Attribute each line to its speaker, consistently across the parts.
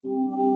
Speaker 1: Mm,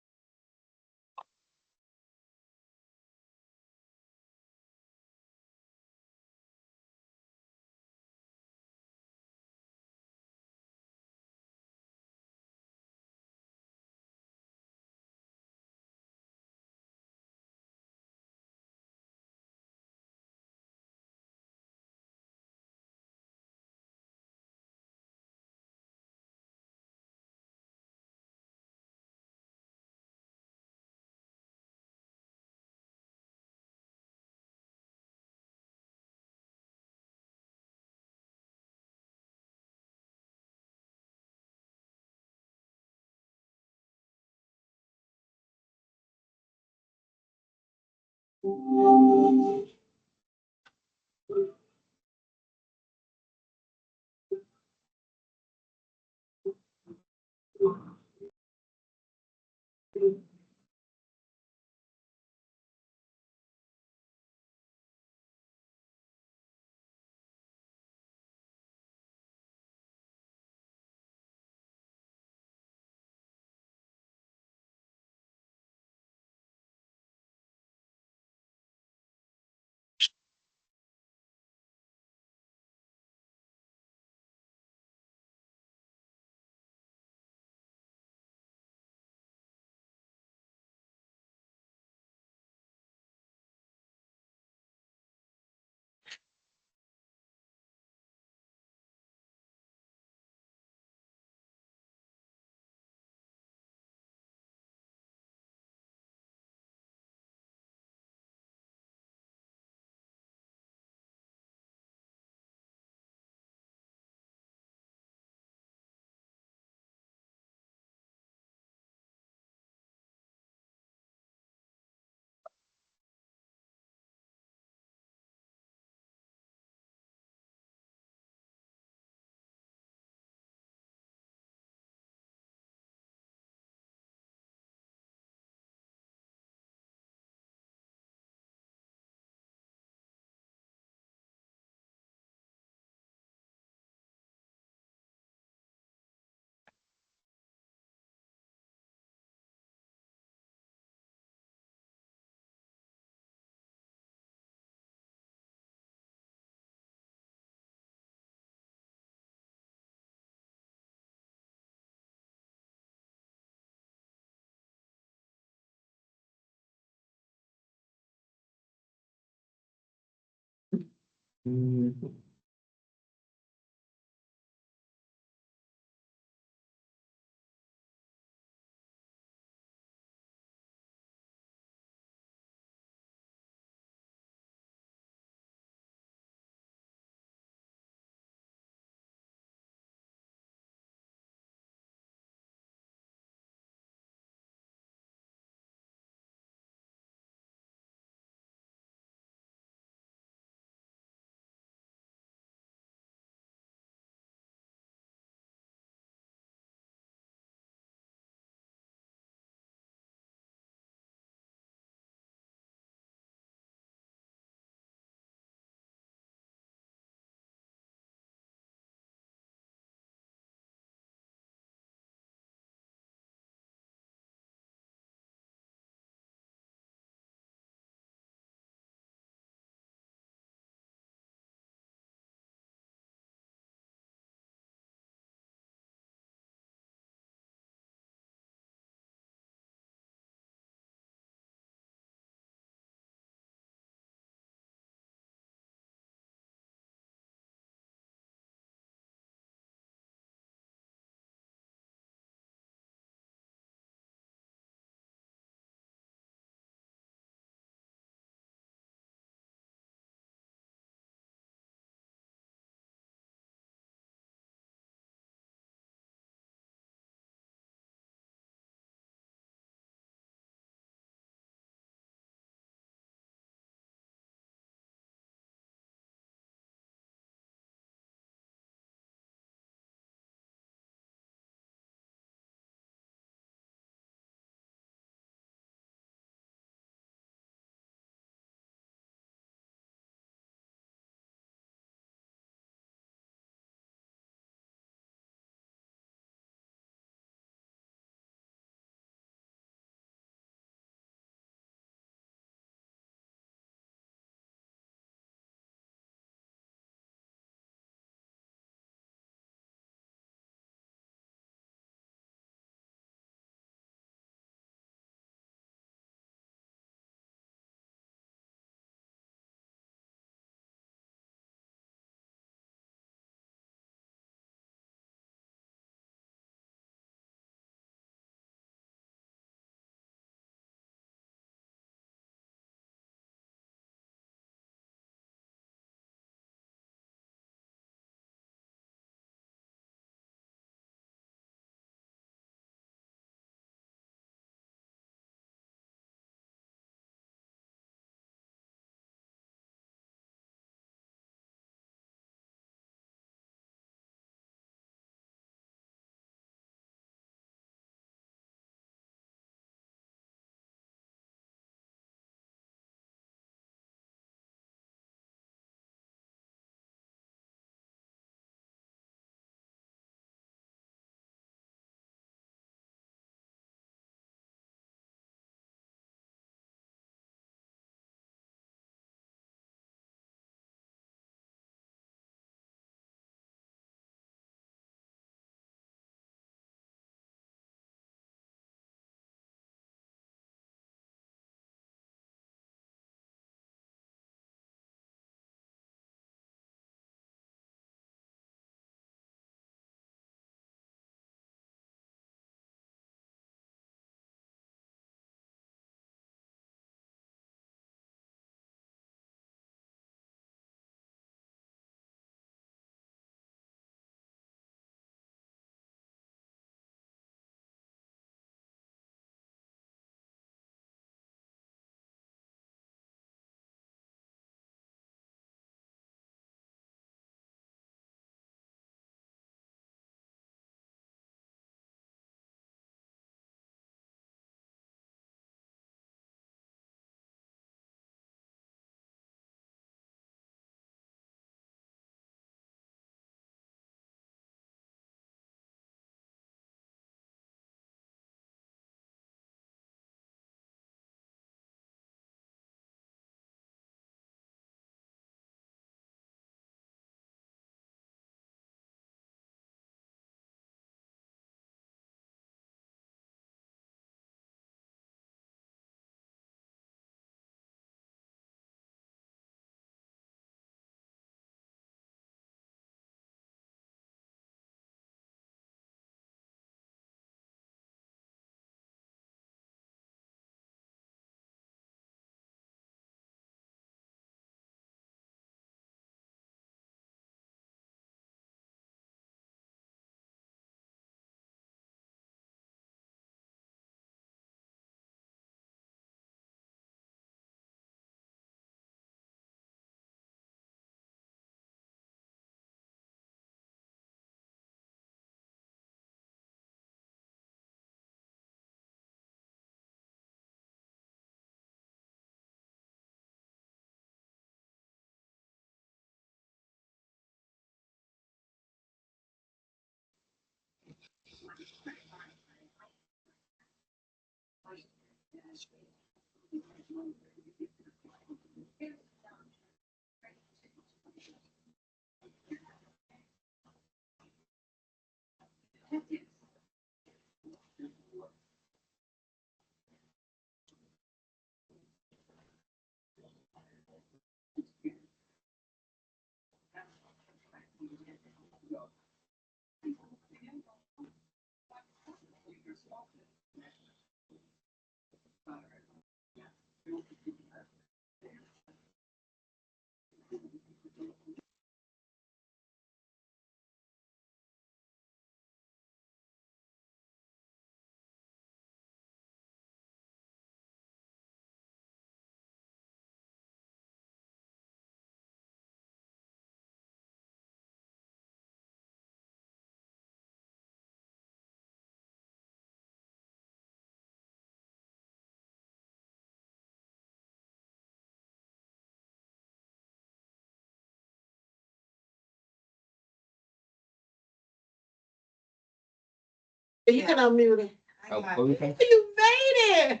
Speaker 1: You can unmute it. Oh, okay. You made it.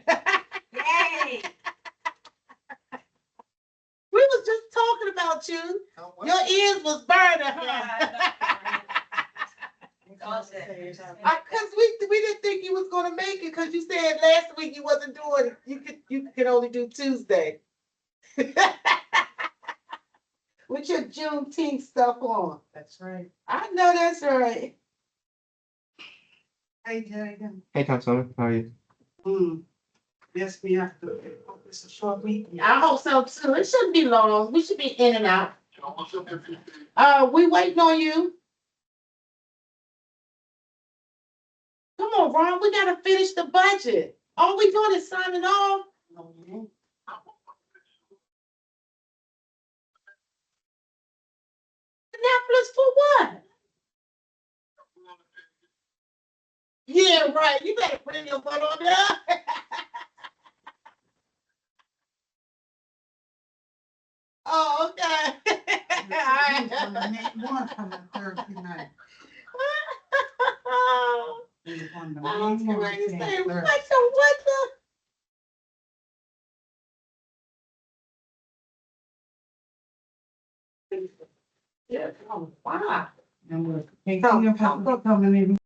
Speaker 1: Yay. We was just talking about you. Oh, your ears was burning, huh? Because we didn't think you was gonna make it because you said last week you wasn't doing you could only do Tuesday. With your Juneteenth stuff on. That's right. I know that's right. Hey, Jerry. Hey, Councilman. How are you? Yes, we have to. It's a short week. I hope so too. It shouldn't be long. We should be in and out. We waiting on you. Come on, Ron. We gotta finish the budget. All we doing is signing off. Netflix for what? Yeah, right. You better put in your butt on there. Oh, okay. All right. One coming Thursday night. On the main one, like the what the? Yeah, oh, wow. And we're thinking of how coming in.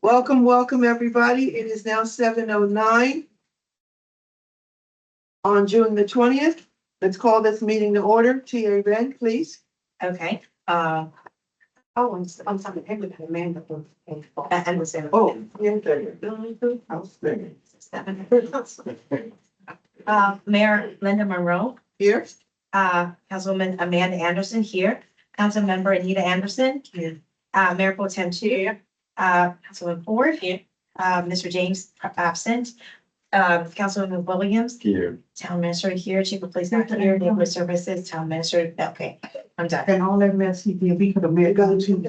Speaker 2: Welcome, welcome, everybody. It is now 7:09 on June the 20th. Let's call this meeting to order. TA Ren, please.
Speaker 3: Okay,
Speaker 1: I'm sorry, Amanda.
Speaker 3: and was there?
Speaker 2: Oh, yeah.
Speaker 3: Mayor Linda Monroe,
Speaker 2: Here.
Speaker 3: Councilwoman Amanda Anderson here, Councilmember Anita Anderson.
Speaker 2: Here.
Speaker 3: Mayor Pro Tem here, Councilman Ford here, Mr. James absent, Councilwoman Williams,
Speaker 4: Here.
Speaker 3: Town Administrator here, Chief of Police not here, Neighborhood Services, Town Administrator, okay, I'm done.
Speaker 1: And all that mess he did, we could have made go to.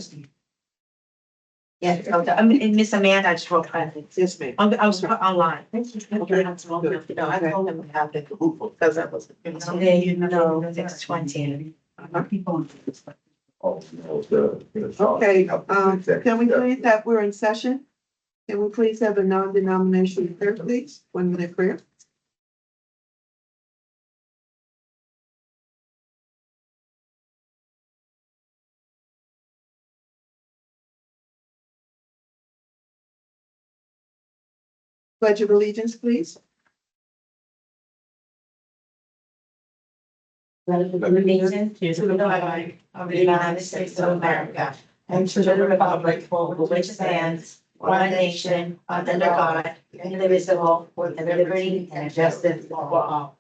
Speaker 3: Yeah, okay, and Miss Amanda, I just wrote,
Speaker 2: Yes, ma'am.
Speaker 3: I was online.
Speaker 2: Okay.
Speaker 3: No, I told him to have it, because that was. No, 6:20.
Speaker 2: Okay, can we please have, we're in session. Can we please have a non-denominational prayer, please? 1 minute prayer. Pledge of allegiance, please.
Speaker 3: Allegiance to the flag of the United States of America and to the republic for which it stands, one nation, under God, indivisible, with liberty and justice for all.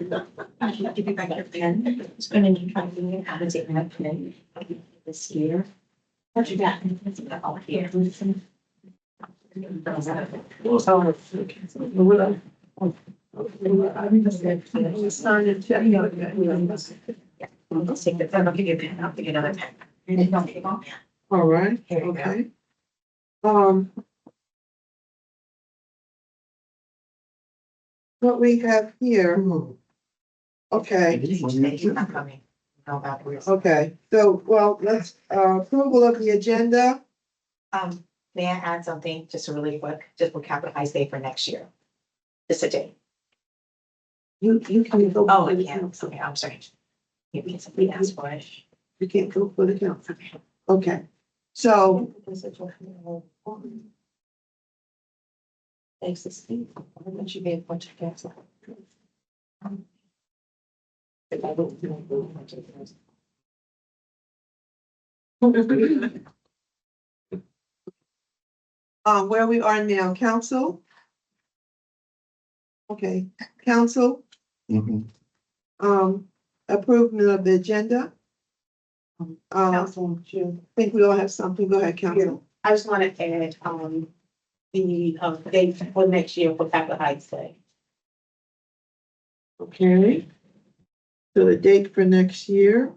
Speaker 3: Give me back your pen. It's gonna need to be how to take my pen this year. What you got? Oh, here.
Speaker 2: We started checking out.
Speaker 3: I'll take the pen, I'll give you a pen, I'll give you another pen. And then don't take off.
Speaker 2: All right,
Speaker 3: Here we go.
Speaker 2: okay. What we have here, okay,
Speaker 3: He's not coming. No, about the risk.
Speaker 2: okay, so, well, let's, approval of the agenda.
Speaker 3: May I add something just really quick, just for capital high day for next year? Just a day.
Speaker 2: You can go.
Speaker 3: Oh, I can't. Okay, I'm sorry. You can simply ask for it.
Speaker 2: You can't go for the council. Okay, so,
Speaker 3: Thanks, Steve. Why don't you be a bunch of gas?
Speaker 2: where we are now, council. Okay, council, approval of the agenda. I think we all have something. Go ahead, council.
Speaker 1: I just want to add, the date for next year for Capitol Heights Day.
Speaker 2: Okay. So the date for next year.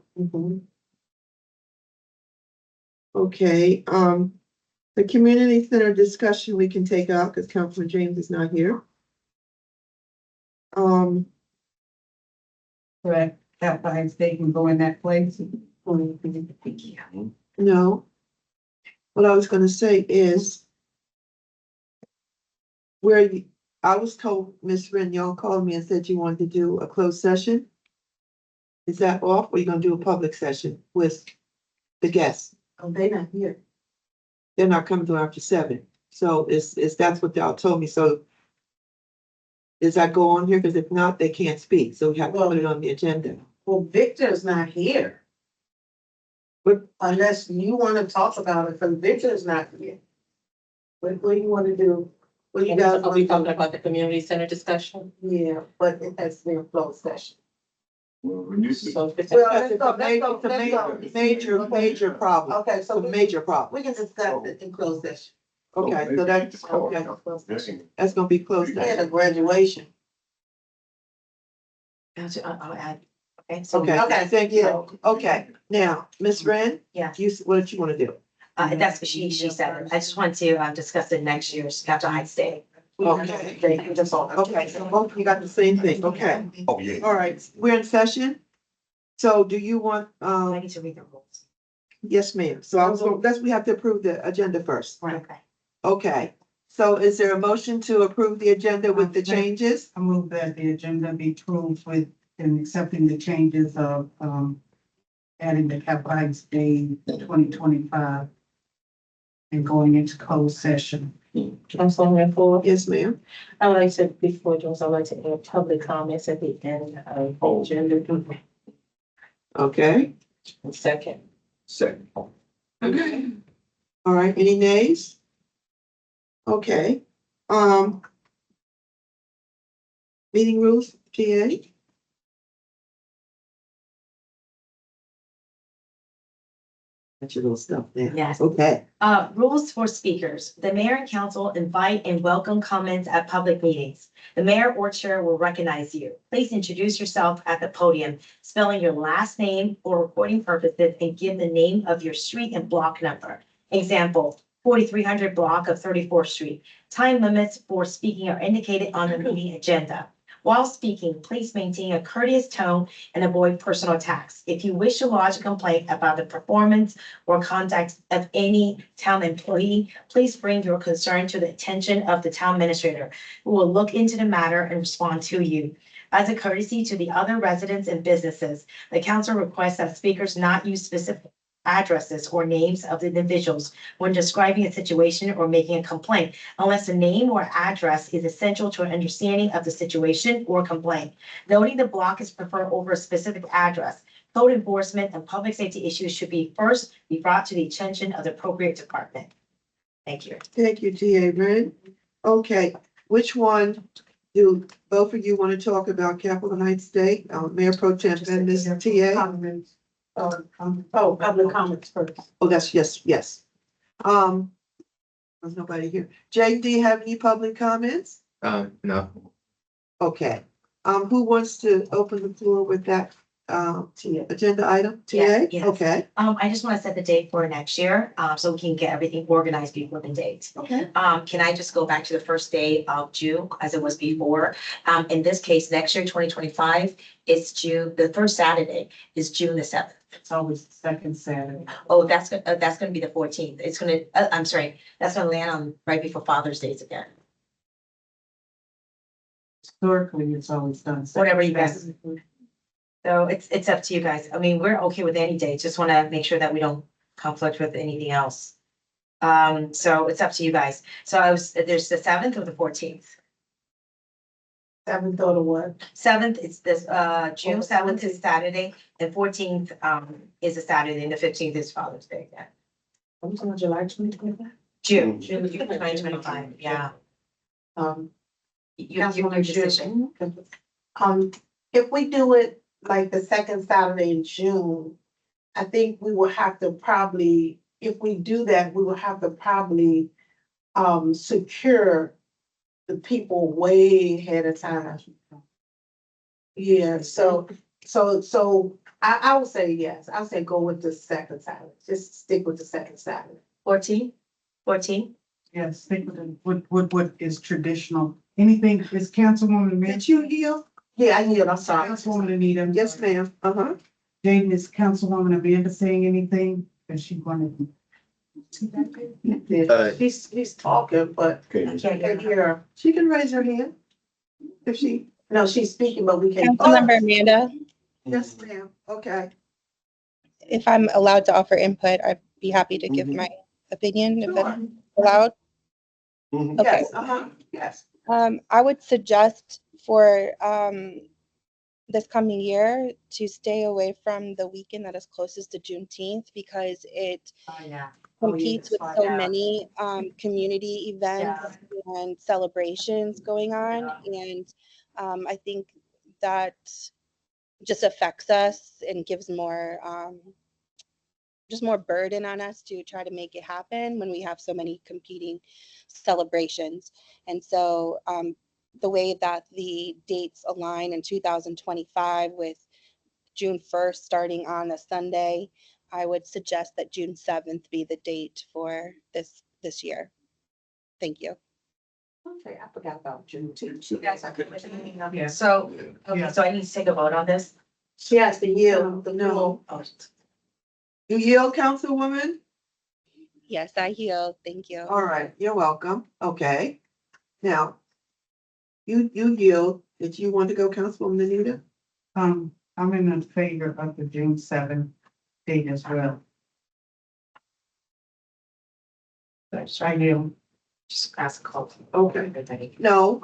Speaker 2: Okay, the community center discussion we can take out because Councilman James is not here.
Speaker 1: Correct. Capitol Heights Day can go in that place.
Speaker 3: Thank you.
Speaker 2: No. What I was gonna say is I was told, Ms. Wren, y'all called me and said you wanted to do a closed session. Is that off, or you gonna do a public session with the guests?
Speaker 1: Oh, they not here.
Speaker 2: They're not coming till after 7. So that's what y'all told me, so does that go on here? Because if not, they can't speak, so we have to put it on the agenda.
Speaker 1: Well, Victor's not here.
Speaker 2: But-
Speaker 1: Unless you want to talk about it, because Victor's not here. What do you want to do? What you guys?
Speaker 5: Are we talking about the community center discussion?
Speaker 1: Yeah, but it has to be a closed session.
Speaker 5: So if it's-
Speaker 1: Well,
Speaker 2: It's a major problem.
Speaker 1: Okay,
Speaker 2: It's
Speaker 1: so
Speaker 2: a major problem.
Speaker 1: we can discuss it in closed session.
Speaker 2: Okay, so that's, okay, that's gonna be closed
Speaker 1: We had
Speaker 2: session.
Speaker 1: a graduation.
Speaker 3: I'll add, okay, so.
Speaker 2: Okay, thank you. Okay, now, Ms. Wren?
Speaker 3: Yeah.
Speaker 2: What did you wanna do?
Speaker 3: That's what she said. I just want to, discuss it next year's Capitol Heights Day.
Speaker 2: Okay.
Speaker 3: That's all.
Speaker 2: Okay, so both you got the same thing, okay.
Speaker 4: Oh, yeah.
Speaker 2: All right, we're in session. So do you want,
Speaker 3: I need to read the rules.
Speaker 2: yes, ma'am. So we have to approve the agenda first.
Speaker 3: Okay.
Speaker 2: Okay, so is there a motion to approve the agenda with the changes?
Speaker 6: I move that the agenda be approved with and accepting the changes of
Speaker 4: adding the Capitals Day 2025 and going into closed session.
Speaker 5: Councilwoman Ford.
Speaker 2: Yes, ma'am.
Speaker 5: I would like to, before Jones, I'd like to add public comments at the end of the agenda.
Speaker 2: Okay.
Speaker 5: Second.
Speaker 6: Second.
Speaker 2: Okay. All right, any nays? Okay, meeting rules, PA? That's your little stuff there.
Speaker 3: Yes.
Speaker 2: Okay,
Speaker 3: Rules for speakers. The mayor and council invite and welcome comments at public meetings. The mayor or chair will recognize you. Please introduce yourself at the podium, spelling your last name for recording purposes and give the name of your street and block number. Example, 4300 block of 34th Street. Time limits for speaking are indicated on the meeting agenda. While speaking, please maintain a courteous tone and avoid personal attacks. If you wish to lodge a complaint about the performance or conduct of any town employee, please bring your concern to the attention of the town administrator, who will look into the matter and respond to you. As a courtesy to the other residents and businesses, the council requests that speakers not use specific addresses or names of the individuals when describing a situation or making a complaint, unless the name or address is essential to an understanding of the situation or complaint. Noting the block is preferred over a specific address. Code enforcement and public safety issues should be brought to the attention of the appropriate department. Thank you.
Speaker 2: thank you, TA Ren. Okay, which one do both of you want to talk about Capitol Heights Day? Mayor Pro Tem and Ms. TA?
Speaker 4: Comments, public comments first.
Speaker 2: Oh, that's, yes. There's nobody here. Jay, do you have any public comments?
Speaker 6: No.
Speaker 2: Okay, who wants to open the floor with that, agenda item? TA?
Speaker 3: Yes.
Speaker 2: Okay,
Speaker 3: I just want to set the date for next year, so we can get everything organized before the date.
Speaker 2: okay.
Speaker 3: Can I just go back to the first day of June as it was before? In this case, next year, 2025, it's June, the first Saturday is June the 7th.
Speaker 4: It's always the second Saturday.
Speaker 3: Oh, that's gonna be the 14th. It's gonna, I'm sorry, that's gonna land on right before Father's Day again.
Speaker 4: Historically, it's always done. second
Speaker 3: Whatever you guys-
Speaker 4: Saturday.
Speaker 3: So it's up to you guys. I mean, we're okay with any date. Just wanna make sure that we don't conflict with anything else. So it's up to you guys. So there's the 7th or the 14th.
Speaker 4: 7th or the what?
Speaker 3: 7th, it's this, June 7th is Saturday, and 14th, is a Saturday, and the 15th is Father's Day, yeah.
Speaker 4: I'm talking July 2025.
Speaker 3: June 2025, yeah. Your decision.
Speaker 1: If we do it like the second Saturday in June, I think we will have to probably, if we do that, we will have to probably secure the people way ahead of time. Yeah, so I would say yes. I would say go with the second Saturday. Just stick with the second Saturday.
Speaker 3: 14?
Speaker 4: Yes, stick with what is traditional. Anything is Councilwoman Amanda.
Speaker 2: Did you yield?
Speaker 1: Yeah, I yield. I'm sorry.
Speaker 4: Councilwoman Anita.
Speaker 2: Yes, ma'am. Uh-huh.
Speaker 4: Jane, is Councilwoman Amanda saying anything? Is she going
Speaker 1: Yeah, he's talking, but
Speaker 6: Okay.
Speaker 1: I can't hear her.
Speaker 2: She can raise her hand if she,
Speaker 1: No, she's speaking, but we can't.
Speaker 7: Councilmember Amanda,
Speaker 2: yes, ma'am. Okay.
Speaker 7: if I'm allowed to offer input, I'd be happy to give my opinion if that's
Speaker 2: Sure.
Speaker 7: allowed.
Speaker 6: Mhm.
Speaker 7: Okay.
Speaker 2: Yes, uh-huh, yes.
Speaker 7: I would suggest for this coming year to stay away from the weekend that is closest to Juneteenth because it
Speaker 3: Oh, yeah.
Speaker 7: competes with so
Speaker 3: Yeah.
Speaker 7: many community events and celebrations going on. And I think that just affects us and gives more just more burden on us to try to make it happen when we have so many competing celebrations. And so the way that the dates align in 2025 with June 1st starting on a Sunday, I would suggest that June 7th be the date for this year. Thank you.
Speaker 1: Okay, I forgot about June too.
Speaker 3: You guys are good with anything?
Speaker 4: Yeah.
Speaker 3: So, okay,
Speaker 4: Yeah.
Speaker 3: so I need to take a vote on this?
Speaker 1: She has to yield.
Speaker 2: No.
Speaker 3: Oh,
Speaker 2: You yield, Councilwoman?
Speaker 7: Yes, I yield. Thank you.
Speaker 2: All right, you're welcome. Okay. Now, you yield. Did you want to go, Councilwoman Anita?
Speaker 4: I'm in favor of the June 7th date as well.
Speaker 5: Try to just ask a call.
Speaker 2: Okay. No,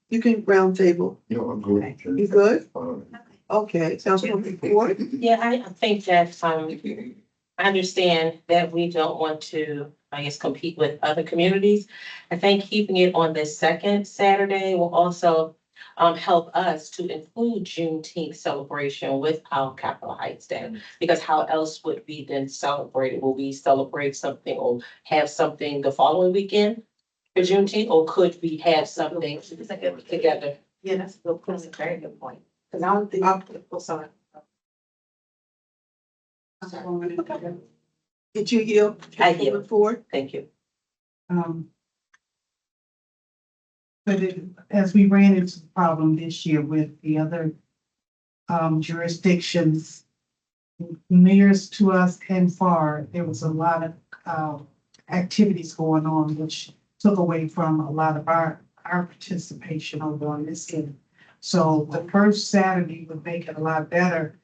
Speaker 2: you can round table.
Speaker 6: No, I'm good.
Speaker 2: You good?
Speaker 6: Fine.
Speaker 2: Okay, Councilwoman Ford?
Speaker 5: Yeah, I think that, I understand that we don't want to, I guess, compete with other communities. I think keeping it on the second Saturday will also help us to include Juneteenth celebration with our Capitol Heights Day. Because how else would we then celebrate it? Will we celebrate something or have something the following weekend for Juneteenth? Or could we have something together?
Speaker 3: Yeah, that's a very good point. Cause I don't think, oh, sorry.
Speaker 2: Did you yield?
Speaker 5: I yield.
Speaker 2: Councilwoman Ford?
Speaker 5: Thank you.
Speaker 4: Um, But as we ran into the problem this year with the other jurisdictions, nearest to us and far, there was a lot of activities going on, which took away from a lot of our participation over on this end. So the first Saturday would make it a lot better.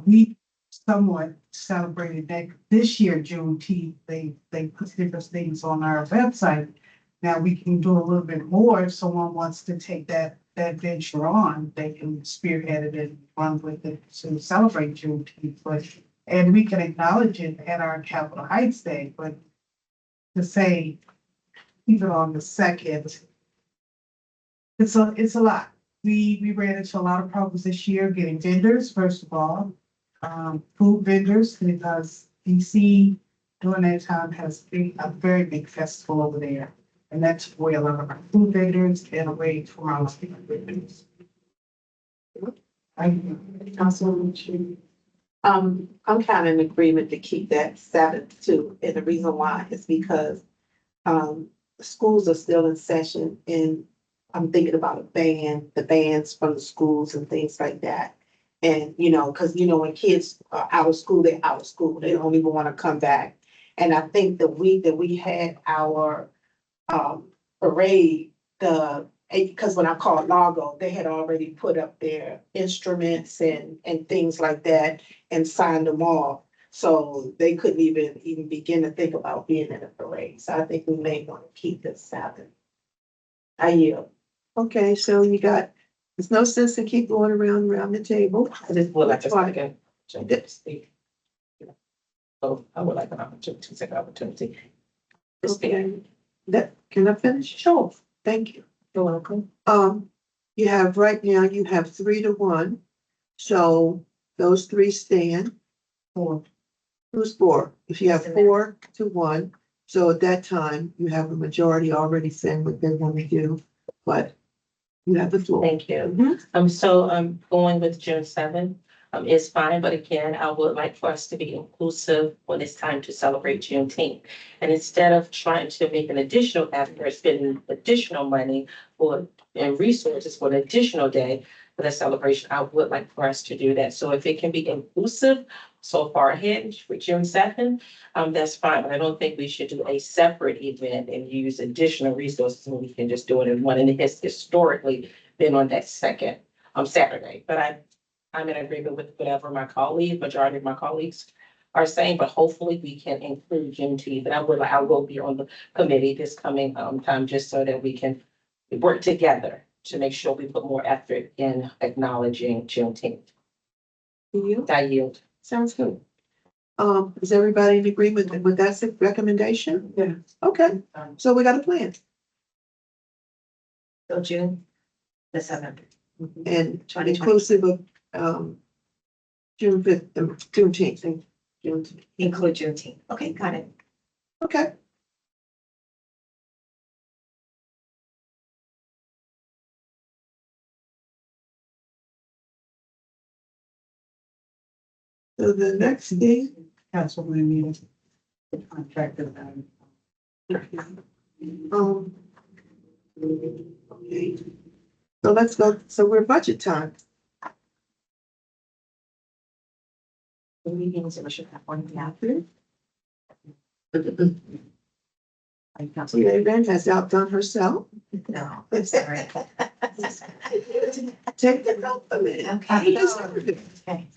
Speaker 4: We somewhat celebrated that this year, Juneteenth. They put different things on our website. Now we can do a little bit more. If someone wants to take that venture on, they can spearhead it and run with it to celebrate Juneteenth. And we can acknowledge it at our Capitol Heights Day, but to say even on the second, it's a lot. We ran into a lot of problems this year getting vendors, first of all, food vendors, because DC during that time has a very big festival over there. And that took away a lot of our food vendors and away from our speaker vendors.
Speaker 2: I'm kind of in agreement to keep that 7th too, and the reason why is because schools are still in session, and I'm thinking about the bands from the schools and things like that. And, because, when kids are out of school, they're out of school. They don't even want to come back. And I think the week that we had our parade, because when I called Largo, they had already put up their instruments and things like that and signed them off. So they couldn't even begin to think about being in a parade. So I think we may want to keep this 7th. I yield. Okay, so there's no sense in keep going around the table.
Speaker 5: I just would like to
Speaker 2: Why?
Speaker 5: second. to speak. So I would like an opportunity, second opportunity. to speak.
Speaker 2: Okay, can I finish? Sure. Thank you.
Speaker 5: You're welcome.
Speaker 2: Right now, you have 3-1. So those 3 stand.
Speaker 4: 4.
Speaker 2: Who's 4? If you have 4-1, so at that time, you have a majority already saying what they want to do, but you have the floor.
Speaker 5: Thank you.
Speaker 2: Mhm.
Speaker 5: So I'm going with June 7th. Is fine, but again, I would like for us to be inclusive when it's time to celebrate Juneteenth. And instead of trying to make an additional effort, spending additional money and resources for an additional day for the celebration, I would like for us to do that. So if it can be inclusive so far ahead for June 7th, that's fine. But I don't think we should do a separate event and use additional resources when we can just do it in one. And it has historically been on that second Saturday. But I'm in agreement with whatever majority of my colleagues are saying, but hopefully we can include Juneteenth. And I will be on the committee this coming time, just so that we can work together to make sure we put more effort in acknowledging Juneteenth. I yield.
Speaker 2: Sounds good. Is everybody in agreement with that recommendation?
Speaker 3: Yeah.
Speaker 2: Okay, so we got a plan,
Speaker 3: So June the 7th.
Speaker 2: and
Speaker 3: 2020.
Speaker 2: inclusive of June 5th, Juneteenth. Juneteenth.
Speaker 3: Include Juneteenth. Okay, got it.
Speaker 2: Okay. So the next thing,
Speaker 4: Councilwoman Anita, the contract of
Speaker 2: okay. So let's go, so we're budget time.
Speaker 3: The meetings, we should have one after.
Speaker 2: Leanne has outdone herself.
Speaker 3: No, I'm sorry.
Speaker 2: Take the note a minute.
Speaker 3: Okay.
Speaker 2: Okay.
Speaker 3: Okay.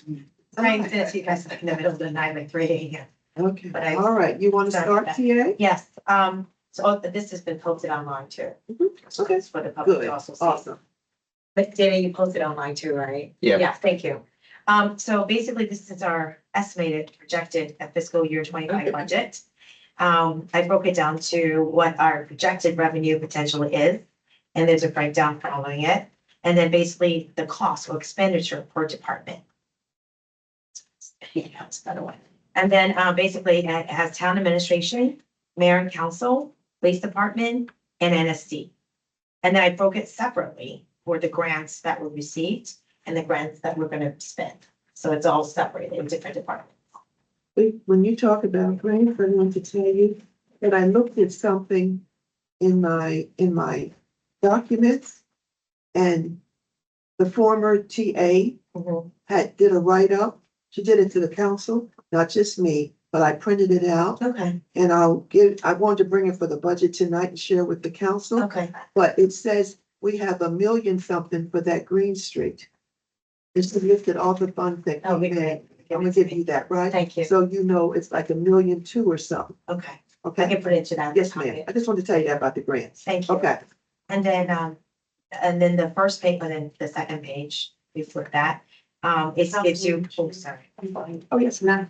Speaker 3: Trying to see you guys in the middle of the night, like 3 a.m.
Speaker 2: Okay,
Speaker 3: But I-
Speaker 2: all right, you want to
Speaker 3: Sorry
Speaker 2: start,
Speaker 3: about
Speaker 2: TA?
Speaker 3: Yes, so this has been posted online too. So
Speaker 2: Okay.
Speaker 3: it's for the public
Speaker 2: Good,
Speaker 3: to also see.
Speaker 2: awesome.
Speaker 3: But Dana, you posted online too, right?
Speaker 6: Yeah.
Speaker 3: Yeah, thank you. So basically, this is our estimated projected fiscal year 25 budget. I broke it down to what our projected revenue potential is, and there's a breakdown following it. And then basically the cost or expenditure per department. Yeah, that's another one. And then basically it has town administration, mayor and council, police department, and NSD. And then I broke it separately for the grants that were received and the grants that we're gonna spend. So it's all separated in different departments.
Speaker 2: When you talk about grants, I want to tell you that I looked at something in my documents, and the former TA did a write-up. She did it to the council, not just me, but I printed it out,
Speaker 3: Okay,
Speaker 2: and I wanted to bring it for the budget tonight and share with the council.
Speaker 3: okay.
Speaker 2: But it says we have $1 million something for that Green Street. It's listed all the funds that
Speaker 3: Oh,
Speaker 2: came in.
Speaker 3: great.
Speaker 2: I'm gonna give you that, right?
Speaker 3: Thank you.
Speaker 2: So you know it's like $1.2 million or something,
Speaker 3: Okay, I
Speaker 2: okay?
Speaker 3: can put it into that.
Speaker 2: Yes, ma'am. I just wanted to tell you that about the grants.
Speaker 3: Thank you.
Speaker 2: Okay,
Speaker 3: And then the first page, and then the second page, before that, it gives you, oh, sorry.
Speaker 2: oh, yes, now,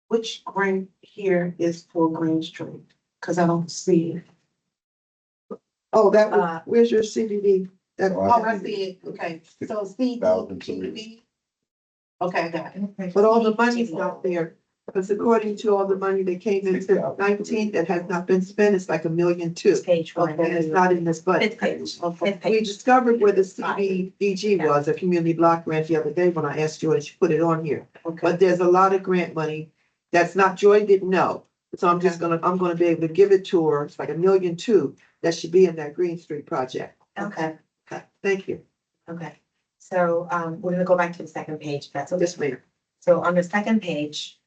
Speaker 2: which grant here is for Green Street? Cause I don't see it. Oh, where's your CBD? Oh, I see it, okay, so CBD. Okay, got it. But all the money's not there, because according to all the money that came into 19 that has not been spent, it's like $1.2 million.
Speaker 3: Page one.
Speaker 2: Okay, and it's not in this budget.
Speaker 3: Fifth page.
Speaker 2: Okay.
Speaker 3: Fifth
Speaker 2: We
Speaker 3: page.
Speaker 2: discovered where the CBDG was, a community block grant the other day when I asked Joy, she put it on here.
Speaker 3: Okay.
Speaker 2: But there's a lot of grant money that's not, Joy didn't know. So I'm gonna be able to give it to her. It's like $1.2 million that should be in that Green Street project.
Speaker 3: Okay,
Speaker 2: Okay, thank you.
Speaker 3: okay. So, we're gonna go back to the second page, if that's okay.
Speaker 2: Yes, ma'am.
Speaker 3: So on the second page.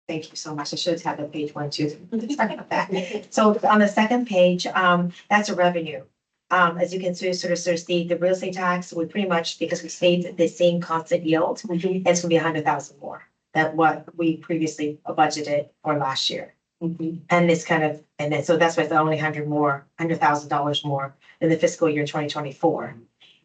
Speaker 3: Thank you so much. I should have had the page 1, 2. Sorry about that. So on the second page, that's a revenue. As you can sort of see, the real estate tax, we pretty much, because we stayed the same constant yield, it's gonna be 100,000 more than what we previously budgeted for last year. And it's kind of, and then, so that's why it's only $100,000 more than the fiscal year 2024.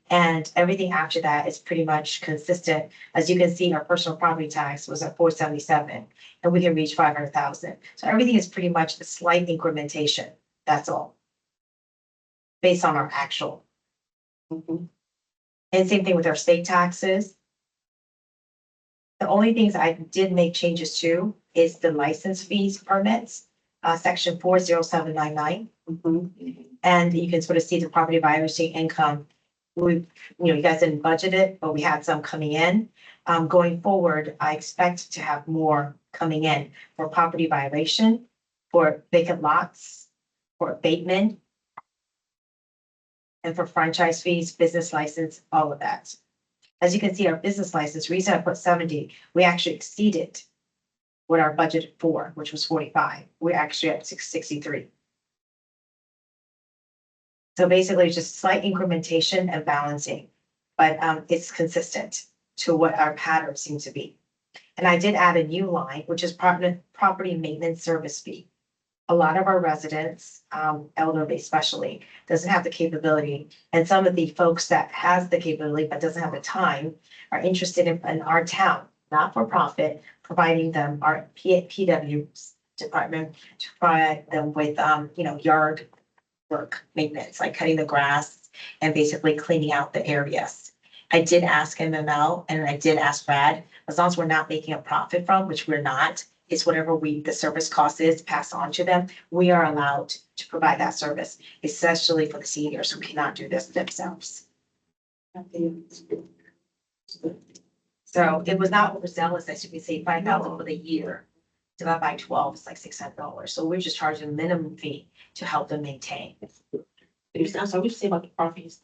Speaker 3: And everything after that is pretty much consistent. As you can see, our personal property tax was at 477, and we can reach 500,000. So everything is pretty much a slight incrementation. That's all. Based on our actual. And same thing with our state taxes. The only things I did make changes to is the license fees permits, section 40799. And you can sort of see the property violation income. You guys didn't budget it, but we had some coming in. Going forward, I expect to have more coming in for property violation, for vacant lots, for abatement, and for franchise fees, business license, all of that. As you can see, our business license, reason I put 70, we actually exceeded what our budget for, which was 45. We're actually at 663. So basically just slight incrementation and balancing, but it's consistent to what our patterns seem to be. And I did add a new line, which is property maintenance service fee. A lot of our residents, elderly especially, doesn't have the capability. And some of the folks that has the capability but doesn't have the time are interested in our town, not for profit, providing them our PW department to provide them with, yard work maintenance, like cutting the grass and basically cleaning out the areas. I did ask MML and I did ask Brad, as long as we're not making a profit from, which we're not, it's whatever the service cost is passed on to them, we are allowed to provide that service, especially for the seniors who cannot do this themselves. So it was not overzealous, as you can see, 5,000 for the year. Divided by 12, it's like $600. So we're just charging a minimum fee to help them maintain.
Speaker 5: So we say about the properties,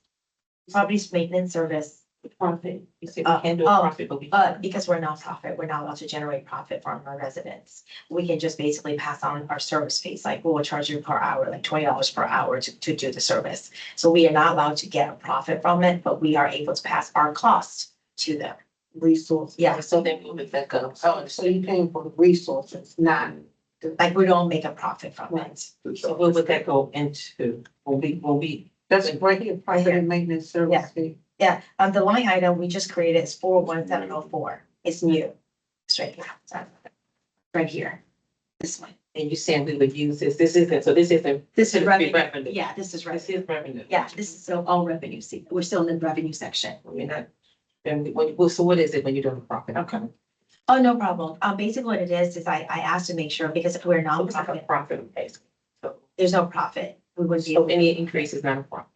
Speaker 3: Property maintenance service,
Speaker 5: profit, you say we can do a profit, but we.
Speaker 3: because we're a nonprofit, we're not allowed to generate profit from our residents. We can just basically pass on our service fees, like we'll charge you per hour, like $20 per hour to do the service. So we are not allowed to get a profit from it, but we are able to pass our costs to them.
Speaker 2: resources.
Speaker 5: Yeah, so then we'll move back up.
Speaker 2: Oh, so you're paying for the resources, not
Speaker 3: Like, we don't make a profit from it.
Speaker 5: So what would that go into?
Speaker 2: that's right here, private and maintenance service fee.
Speaker 3: Yeah, the line item we just created is 41704. It's new. It's right here. Sorry. Right here. This one.
Speaker 5: And you saying we would use this, this isn't, so this isn't.
Speaker 3: This is
Speaker 5: shouldn't be
Speaker 3: revenue. Yeah, this is
Speaker 5: This
Speaker 3: revenue.
Speaker 5: is revenue.
Speaker 3: Yeah, this is still all revenue. See, we're still in the revenue section.
Speaker 5: I mean, that, and when, so what is it when you don't profit? Okay.
Speaker 3: Oh, no problem. Basically what it is I asked to make sure because we're a
Speaker 5: So it's not a
Speaker 3: nonprofit,
Speaker 5: profit, basically. So,
Speaker 3: there's no profit. We wouldn't be.
Speaker 5: so any increase is not a profit.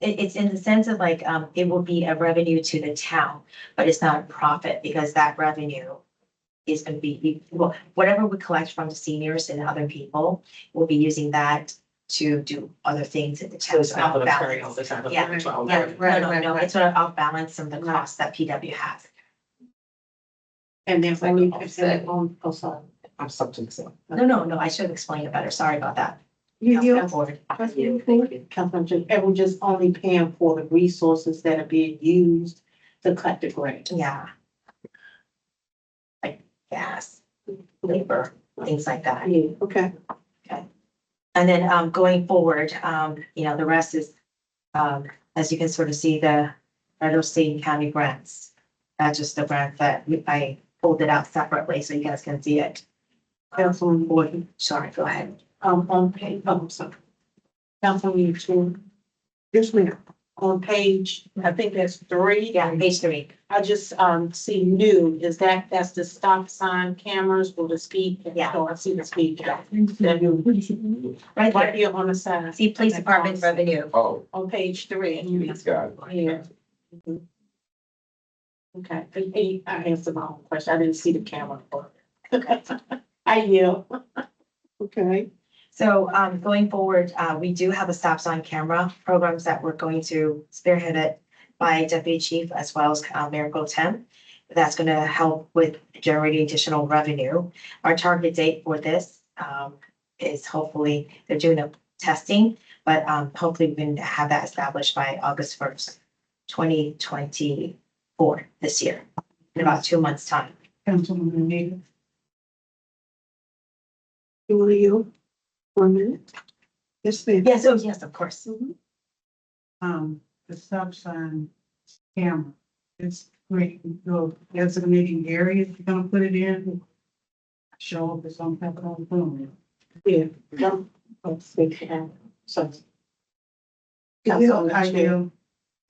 Speaker 3: It's in the sense of like, it will be a revenue to the town, but it's not a profit because that revenue is gonna be, well, whatever we collect from the seniors and other people, we'll be using that to do other things in the
Speaker 5: So
Speaker 3: town.
Speaker 5: it's
Speaker 3: to
Speaker 5: not gonna
Speaker 3: outbalance.
Speaker 5: carry over, it's not gonna.
Speaker 3: Yeah,
Speaker 5: Okay.
Speaker 3: Yeah, no, it's gonna outbalance some of the costs that PW has.
Speaker 2: And then
Speaker 5: It's like
Speaker 2: only,
Speaker 5: an offset.
Speaker 2: oh, sorry.
Speaker 5: I'm something to say.
Speaker 3: No, I should have explained it better. Sorry about that.
Speaker 2: You,
Speaker 3: Board.
Speaker 2: Councilman, and we're just only paying for the resources that are being used to cut the grant.
Speaker 3: Yeah. Like gas, labor, things like that.
Speaker 2: Yeah, okay.
Speaker 3: And then going forward, the rest is, as you can sort of see, the federal, state, and county grants. That's just the grant that I pulled it out separately so you guys can see it.
Speaker 2: Councilman Boyd,
Speaker 3: Sorry, go ahead.
Speaker 2: on page, sorry. Councilman two. Yes, ma'am. On page, I think that's 3.
Speaker 3: Yeah, page 3.
Speaker 2: I just, see new, that's the stop sign cameras or the speed?
Speaker 3: Yeah.
Speaker 2: Oh, I see the speed.
Speaker 3: Yeah.
Speaker 2: That new.
Speaker 3: Right
Speaker 2: Right
Speaker 3: here.
Speaker 2: here on the side.
Speaker 3: See police department revenue.
Speaker 6: Oh,
Speaker 2: On page 3.
Speaker 6: it's got it.
Speaker 2: Yeah. Mhm. Okay, I answered my own question. I didn't see the camera. I yield. Okay.
Speaker 3: So going forward, we do have a stop sign camera programs that we're going to spearhead it by Deputy Chief as well as Mayor Pro Tem. That's going to help with generating additional revenue. Our target date for this is hopefully, they're doing a testing, but hopefully we can have that established by August 1st, 2024, this year, in about 2 months' time.
Speaker 4: Councilwoman Anita.
Speaker 2: You want to yield? 1 minute? Yes, ma'am.
Speaker 3: Yes, oh, yes, of course.
Speaker 4: The stop sign camera, it's great, you go designating areas you're gonna put it in. Show up as on Capitol Boom.
Speaker 2: Yeah. Oh, speak now. So.
Speaker 4: I yield.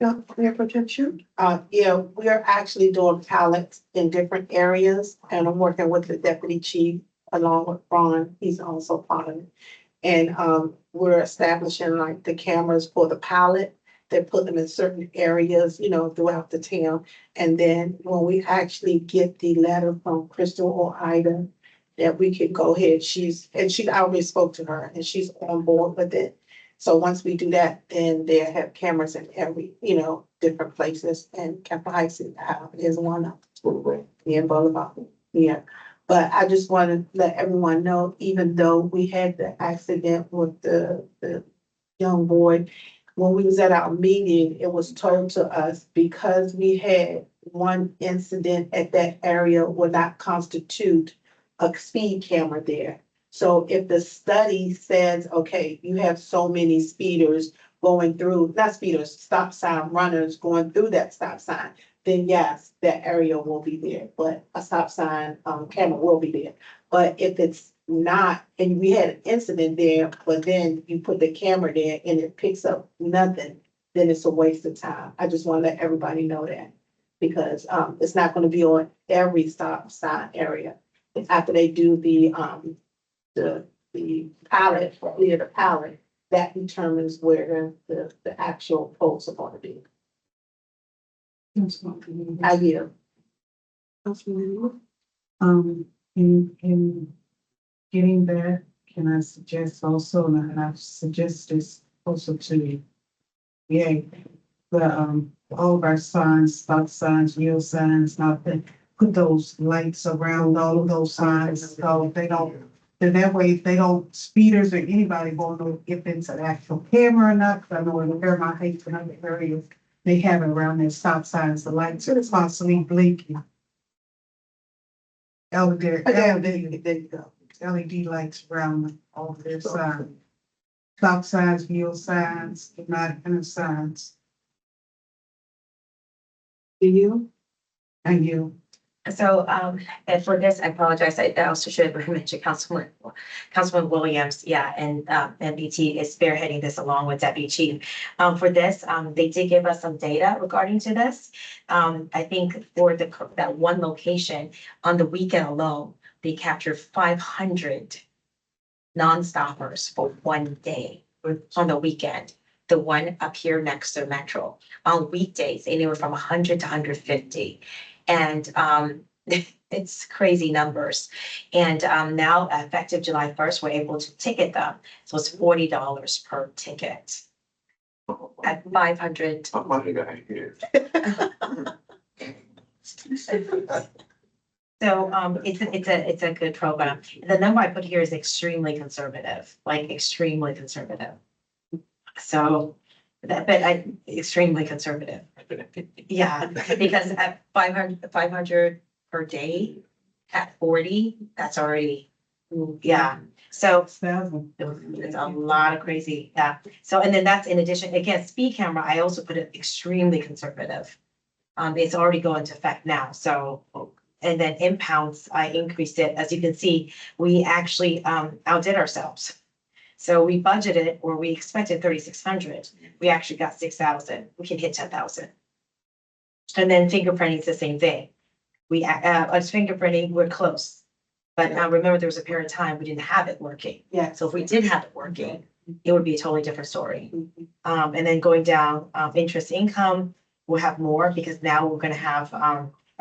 Speaker 2: Yeah, Mayor Protection. Yeah, we are actually doing pilots in different areas and I'm working with the deputy chief along with Ron. He's also part of it. And, we're establishing like the cameras for the pilot. They put them in certain areas, throughout the town. And then when we actually get the letter from Crystal or Ida, that we can go ahead, I already spoke to her and she's on board with it. So once we do that, then they have cameras in every, different places and Capitol Heights is one of them. Yeah, Boulevard, yeah. But I just want to let everyone know, even though we had the accident with the young boy, when we was at our meeting, it was told to us because we had one incident at that area would not constitute a speed camera there. So if the study says, okay, you have so many speeders going through, not speeders, stop sign runners going through that stop sign, then yes, that area will be there, but a stop sign, camera will be there. But if it's not, and we had an incident there, but then you put the camera there and it picks up nothing, then it's a waste of time. I just want to let everybody know that. Because, it's not gonna be on every stop sign area. After they do the pallet, near the pallet, that determines where the actual poles are gonna be. I yield.
Speaker 4: In getting that, can I suggest also, and I suggest this also to, yeah, all of our signs, stop signs, yield signs, nothing, put those lights around all of those signs, so they don't, then that way, if they don't, speeders or anybody won't know if it's an actual camera or not, because I know in Fairmont Heights and other areas, they have around their stop signs, the lights are constantly blinking. LED,
Speaker 2: There you go.
Speaker 4: LED lights around all of their signs. Stop signs, yield signs, do not enter signs,
Speaker 2: Do you?
Speaker 4: and you.
Speaker 3: So, and for this, I apologize, I also should have mentioned Councilman Williams, yeah, and MBT is spearheading this along with Deputy Chief. For this, they did give us some data regarding to this. I think for that one location, on the weekend alone, they captured 500 non-stoppers for one day on the weekend. The one up here next to Metro, on weekdays, anywhere from 100 to 150. And it's crazy numbers. And now effective July 1st, we're able to ticket them. So it's $40 per ticket at 500.
Speaker 6: I'm money guy here.
Speaker 3: So it's a good program. The number I put here is extremely conservative, like extremely conservative. So extremely conservative. Yeah, because at 500 per day, at 40, that's already, yeah. So
Speaker 4: 7.
Speaker 3: it's a lot of crazy, yeah. So, and then that's in addition, again, speed camera, I also put it extremely conservative. It's already going into effect now, so, and then impounds, I increased it. As you can see, we actually outdid ourselves. So we budgeted, or we expected 3,600. We actually got 6,000. We can hit 10,000. And then fingerprinting is the same thing. We, as fingerprinting, we're close. But now remember, there was a period of time we didn't have it working.
Speaker 2: Yeah.
Speaker 3: So if we did have it working, it would be a totally different story. And then going down, interest income, we'll have more because now we're gonna have,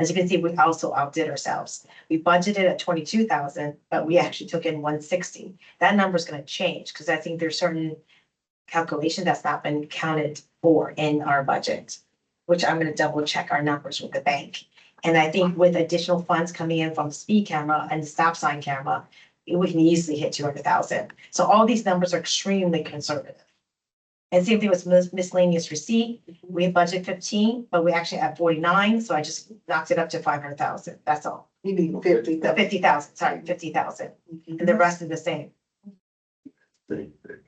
Speaker 3: as you can see, we also outdid ourselves. We budgeted at 22,000, but we actually took in 160. That number is gonna change because I think there's certain calculation that's not been counted for in our budget, which I'm gonna double check our numbers with the bank. And I think with additional funds coming in from speed camera and stop sign camera, we can easily hit 200,000. So all these numbers are extremely conservative. And same thing with miscellaneous receipt. We have budget 15, but we actually have 49, so I just knocked it up to 500,000. That's all.
Speaker 2: You mean 50.
Speaker 3: 50,000, sorry, 50,000, and the rest is the same. So,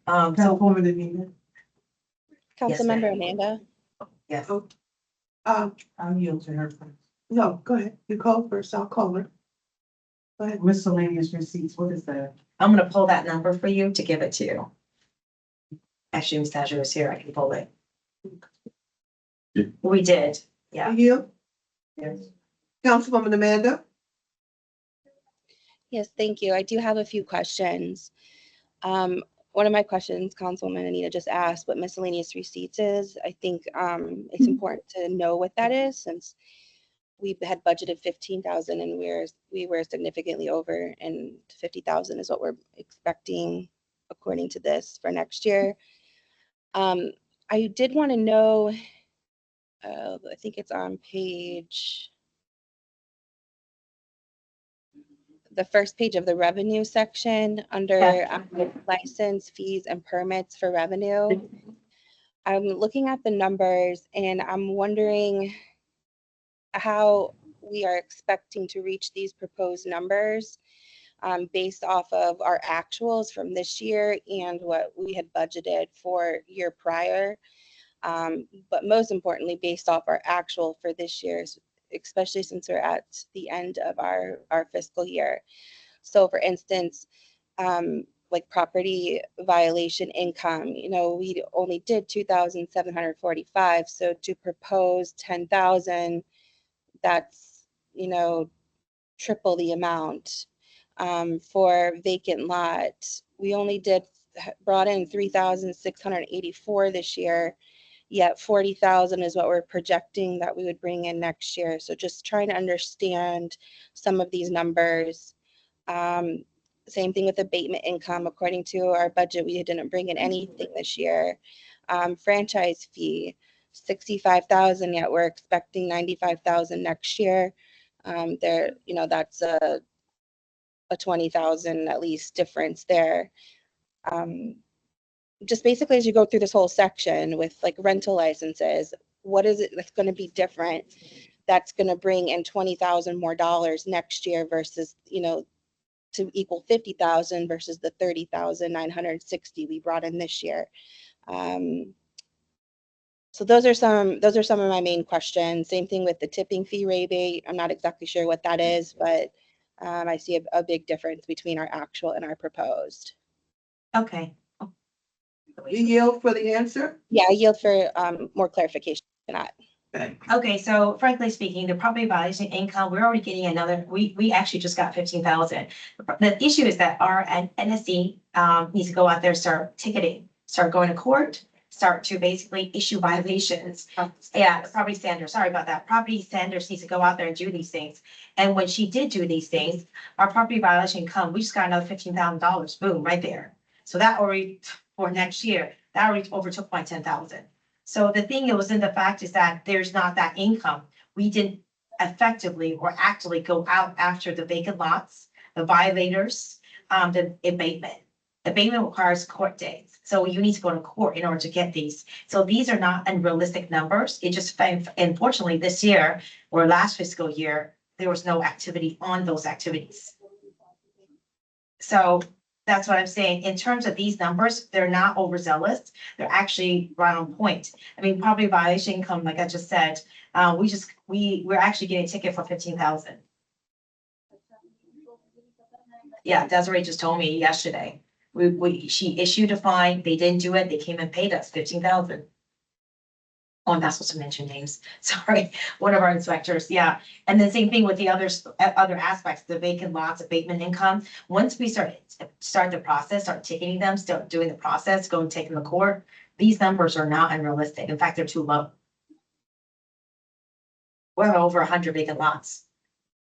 Speaker 4: Councilwoman Anita,
Speaker 3: Yes,
Speaker 7: Councilmember
Speaker 3: ma'am.
Speaker 7: Amanda?
Speaker 3: yes,
Speaker 2: Um,
Speaker 4: I'll yield to her first.
Speaker 2: no, go ahead. You call first, I'll call her. Go ahead.
Speaker 4: Miscellaneous receipts, what is that?
Speaker 3: I'm gonna pull that number for you to give it to you. Actually, Ms. Tajir is here, I can pull it.
Speaker 6: Yeah.
Speaker 3: We did, yeah.
Speaker 2: You,
Speaker 3: Yes.
Speaker 2: Councilwoman Amanda?
Speaker 7: Yes, thank you. I do have a few questions. One of my questions, Councilwoman Anita just asked what miscellaneous receipts is. I think it's important to know what that is since we had budgeted 15,000 and we were significantly over, and 50,000 is what we're expecting according to this for next year. I did want to know, I think it's on the first page of the revenue section under license fees and permits for revenue. I'm looking at the numbers and I'm wondering how we are expecting to reach these proposed numbers based off of our actuals from this year and what we had budgeted for year prior. But most importantly, based off our actual for this year, especially since we're at the end of our fiscal year. So for instance, like property violation income, we only did 2,745. So to propose 10,000, that's, triple the amount. For vacant lot, we only brought in 3,684 this year, yet 40,000 is what we're projecting that we would bring in next year. So just trying to understand some of these numbers. Same thing with abatement income. According to our budget, we didn't bring in anything this year. Franchise fee, 65,000, yet we're expecting 95,000 next year. That's a 20,000 at least difference there. Just basically as you go through this whole section with like rental licenses, what is it that's going to be different? That's going to bring in 20,000 more dollars next year versus, to equal 50,000 versus the 30,960 we brought in this year. So those are some of my main questions. Same thing with the tipping fee rebate. I'm not exactly sure what that is, but I see a big difference between our actual and our proposed.
Speaker 3: Okay.
Speaker 2: You yield for the answer?
Speaker 7: Yeah, I yield for more clarification on that.
Speaker 2: Okay.
Speaker 3: Okay, so frankly speaking, the property valuation income, we're already getting another, we actually just got 15,000. The issue is that our NSC needs to go out there, start ticketing, start going to court, start to basically issue violations. Yeah, the property standard, sorry about that. Property standards needs to go out there and do these things. And when she did do these things, our property violation income, we just got another $15,000, boom, right there. So that already, for next year, that already overtook my 10,000. So the thing was in the fact is that there's not that income. We didn't effectively or actively go out after the vacant lots, the violators, the abatement. Abatement requires court days. So you need to go to court in order to get these. So these are not unrealistic numbers. It just, unfortunately, this year or last fiscal year, there was no activity on those activities. So that's what I'm saying. In terms of these numbers, they're not overzealous. They're actually right on point. I mean, property violation income, like I just said, we're actually getting a ticket for 15,000. Yeah, Desiree just told me yesterday. She issued a fine. They didn't do it. They came and paid us 15,000. Oh, I'm not supposed to mention names. Sorry, one of our inspectors. Yeah, and the same thing with the other aspects, the vacant lots, abatement income. Once we start the process, start ticketing them, start doing the process, go and take them to court. These numbers are not unrealistic. In fact, they're too low. We're over 100 vacant lots,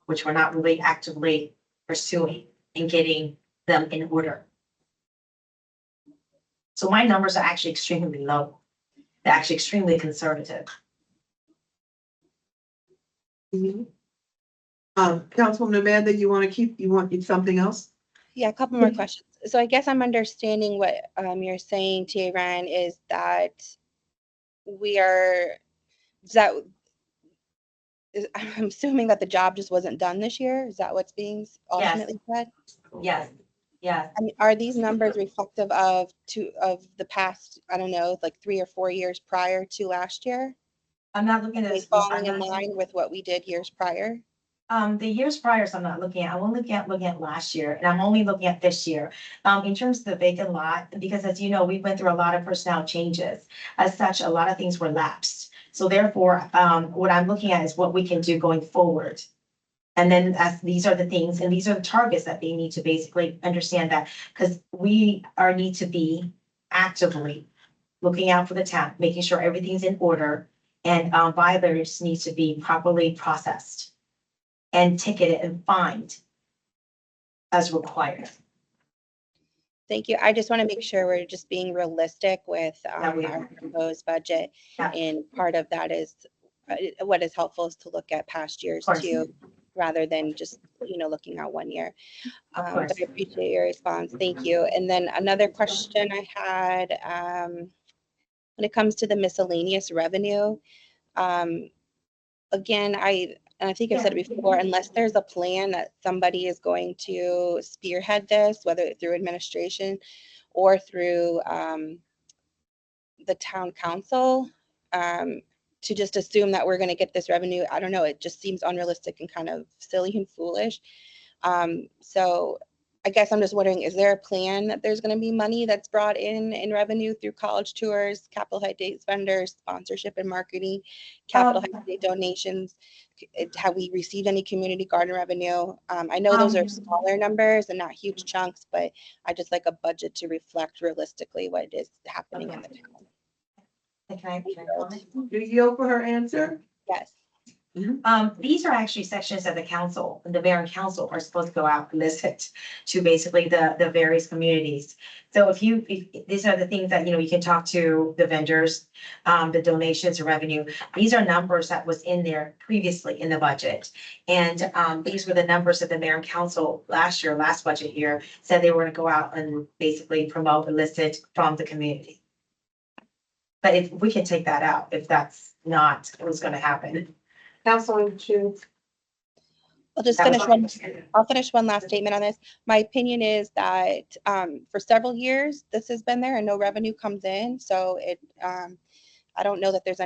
Speaker 3: which we're not really actively pursuing and getting them in order. So my numbers are actually extremely low. They're actually extremely conservative.
Speaker 2: Councilwoman Amanda, you want something else?
Speaker 7: Yeah, a couple more questions. So I guess I'm understanding what you're saying, Tia-Ran, is that I'm assuming that the job just wasn't done this year. Is that what's being ultimately said?
Speaker 3: Yes, yes.
Speaker 7: I mean, are these numbers reflective of the past, I don't know, like 3 or 4 years prior to last year?
Speaker 3: I'm not looking at
Speaker 7: Are they falling in line with what we did years prior?
Speaker 3: The years prior, so I'm not looking at, I'm only looking at last year, and I'm only looking at this year. In terms of the vacant lot, because as you know, we went through a lot of personnel changes. As such, a lot of things were lapsed. So therefore, what I'm looking at is what we can do going forward. And then as these are the things, and these are the targets that they need to basically understand that, because we need to be actively looking out for the town, making sure everything's in order, and violators need to be properly processed and ticketed and fined as required.
Speaker 7: Thank you. I just want to make sure we're just being realistic with
Speaker 3: Yeah, we
Speaker 7: our
Speaker 3: are.
Speaker 7: proposed budget.
Speaker 3: Yeah.
Speaker 7: And part of that is what is helpful is to look at past years
Speaker 3: Of course.
Speaker 7: too, rather than just, looking at 1 year.
Speaker 3: Of
Speaker 7: But
Speaker 3: course.
Speaker 7: I appreciate your response. Thank you. And then another question I had, when it comes to the miscellaneous revenue, again, I think I've said it before, unless there's a plan that somebody is going to spearhead this, whether through administration or through the town council, to just assume that we're going to get this revenue, I don't know, it just seems unrealistic and kind of silly and foolish. So I guess I'm just wondering, is there a plan that there's going to be money that's brought in revenue through college tours, capital High Days vendors, sponsorship and marketing, capital High Day donations? Have we received any community garden revenue? I know those are smaller numbers and not huge chunks, but I just like a budget to reflect realistically what is happening in the town.
Speaker 3: Can I comment?
Speaker 2: You yield for her answer?
Speaker 7: Yes.
Speaker 3: These are actually sections that the council, the mayor and council are supposed to go out and list to basically the various communities. So if these are the things that, you can talk to the vendors, the donations and revenue. These are numbers that was in there previously in the budget. And these were the numbers that the mayor and council last budget year, said they were going to go out and basically promote and list it from the community. But if we can take that out, if that's not what's gonna happen.
Speaker 2: Councilman Chu.
Speaker 7: I'll just
Speaker 3: That was
Speaker 7: finish
Speaker 3: my-
Speaker 7: I'll finish one last statement on this. My opinion is that for several years, this has been there and no revenue comes in. So I don't know that there's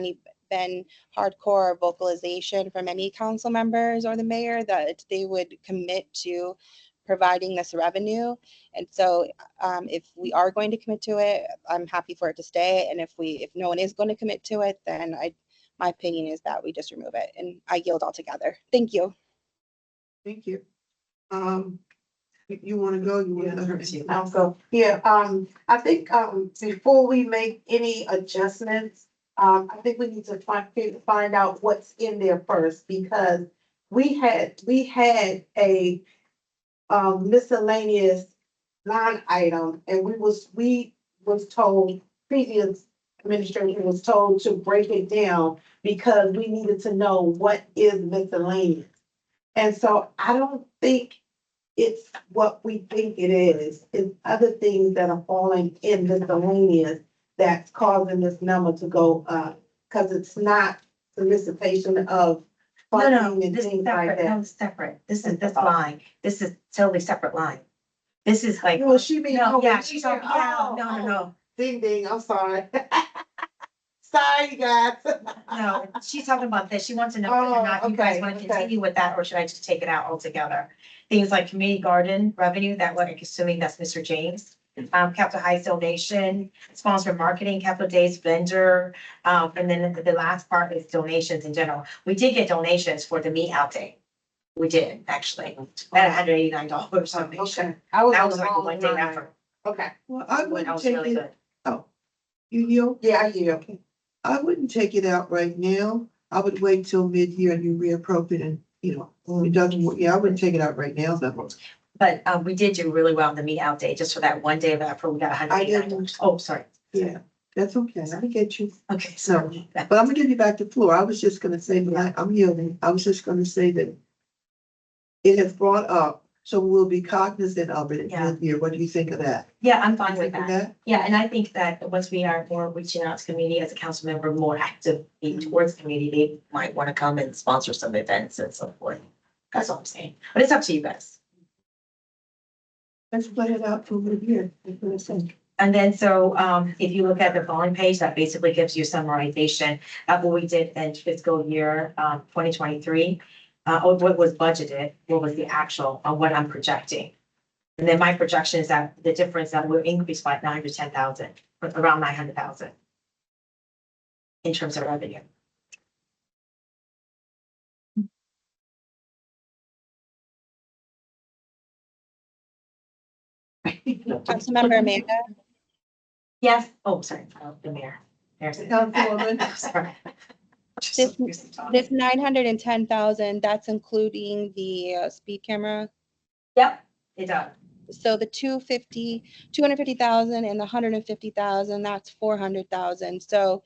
Speaker 7: been hardcore vocalization from any council members or the mayor that they would commit to providing this revenue. And so if we are going to commit to it, I'm happy for it to stay. And if no one is going to commit to it, then my opinion is that we just remove it, and I yield altogether. Thank you.
Speaker 8: Thank you. You wanna go, you wanna let her?
Speaker 2: I'll go. Yeah, I think, before we make any adjustments, I think we need to find out what's in there first, because we had a miscellaneous line item, and we was told, previous administration was told to break it down because we needed to know what is miscellaneous. And so I don't think it's what we think it is. It's other things that are falling in miscellaneous that's causing this number to go up. Cause it's not solicitation of
Speaker 3: No, no,
Speaker 2: funding and
Speaker 3: this is
Speaker 2: things like
Speaker 3: separate, no,
Speaker 2: that.
Speaker 3: it's separate. This is this line. This is totally separate line. This is like,
Speaker 2: Well, she mean.
Speaker 3: no,
Speaker 2: oh,
Speaker 3: yeah,
Speaker 2: she
Speaker 3: she's
Speaker 2: mean-
Speaker 3: on, no, no.
Speaker 2: Ding ding, I'm sorry. Sorry, you guys.
Speaker 3: No, she's talking about this. She wants to know whether or not you guys want to continue with that, or should I just take it out altogether? Things like community garden revenue, that what I'm assuming that's Mr. James. Capital Heights donation, sponsor marketing, Capital Days vendor, and then the last part is donations in general. We did get donations for the meat outing. We did, actually, at $189 something.
Speaker 2: Okay.
Speaker 3: That was
Speaker 2: on the
Speaker 3: like a
Speaker 2: wrong
Speaker 3: one-day
Speaker 2: line.
Speaker 3: effort.
Speaker 2: Okay,
Speaker 8: Well, I
Speaker 3: That
Speaker 8: wouldn't
Speaker 3: was
Speaker 8: take
Speaker 3: really
Speaker 8: it,
Speaker 3: good.
Speaker 8: you yield?
Speaker 2: yeah, I hear.
Speaker 8: I wouldn't take it out right now. I would wait till mid-year and you reappropriate and, it doesn't work. Yeah, I wouldn't take it out right now, though.
Speaker 3: But we did do really well on the meat out day, just for that one day of effort, we got $189. Oh, sorry.
Speaker 8: Yeah, that's okay. I get you.
Speaker 3: Okay,
Speaker 8: So,
Speaker 3: sorry.
Speaker 8: but I'm gonna give you back the floor. I was just gonna say, that I'm yielding. I was just gonna say that it has brought up, so we'll be cognizant of it
Speaker 3: Yeah.
Speaker 8: in mid-year. What do you think of that?
Speaker 3: Yeah, I'm fine
Speaker 8: You
Speaker 3: with
Speaker 8: think of
Speaker 3: that. Yeah, and I think that once we are more reaching out to community as a council member, more active towards community, they might want to come and sponsor some events and so forth. That's all I'm saying, but it's up to you guys.
Speaker 8: Let's play it out for mid-year. That's what I said.
Speaker 3: And then, so, if you look at the following page, that basically gives you summarization of what we did in fiscal year, 2023. Or what was budgeted, what was the actual, on what I'm projecting. And then my projection is that the difference that will increase by 910,000, around 900,000. In terms of revenue.
Speaker 7: Councilmember Amanda,
Speaker 3: Yes, oh, sorry, the mayor. There's.
Speaker 8: Councilwoman.
Speaker 3: Sorry.
Speaker 7: this 910,000, that's including the speed camera.
Speaker 3: Yep, it does.
Speaker 7: So the 250,000 and the 150,000, that's 400,000. So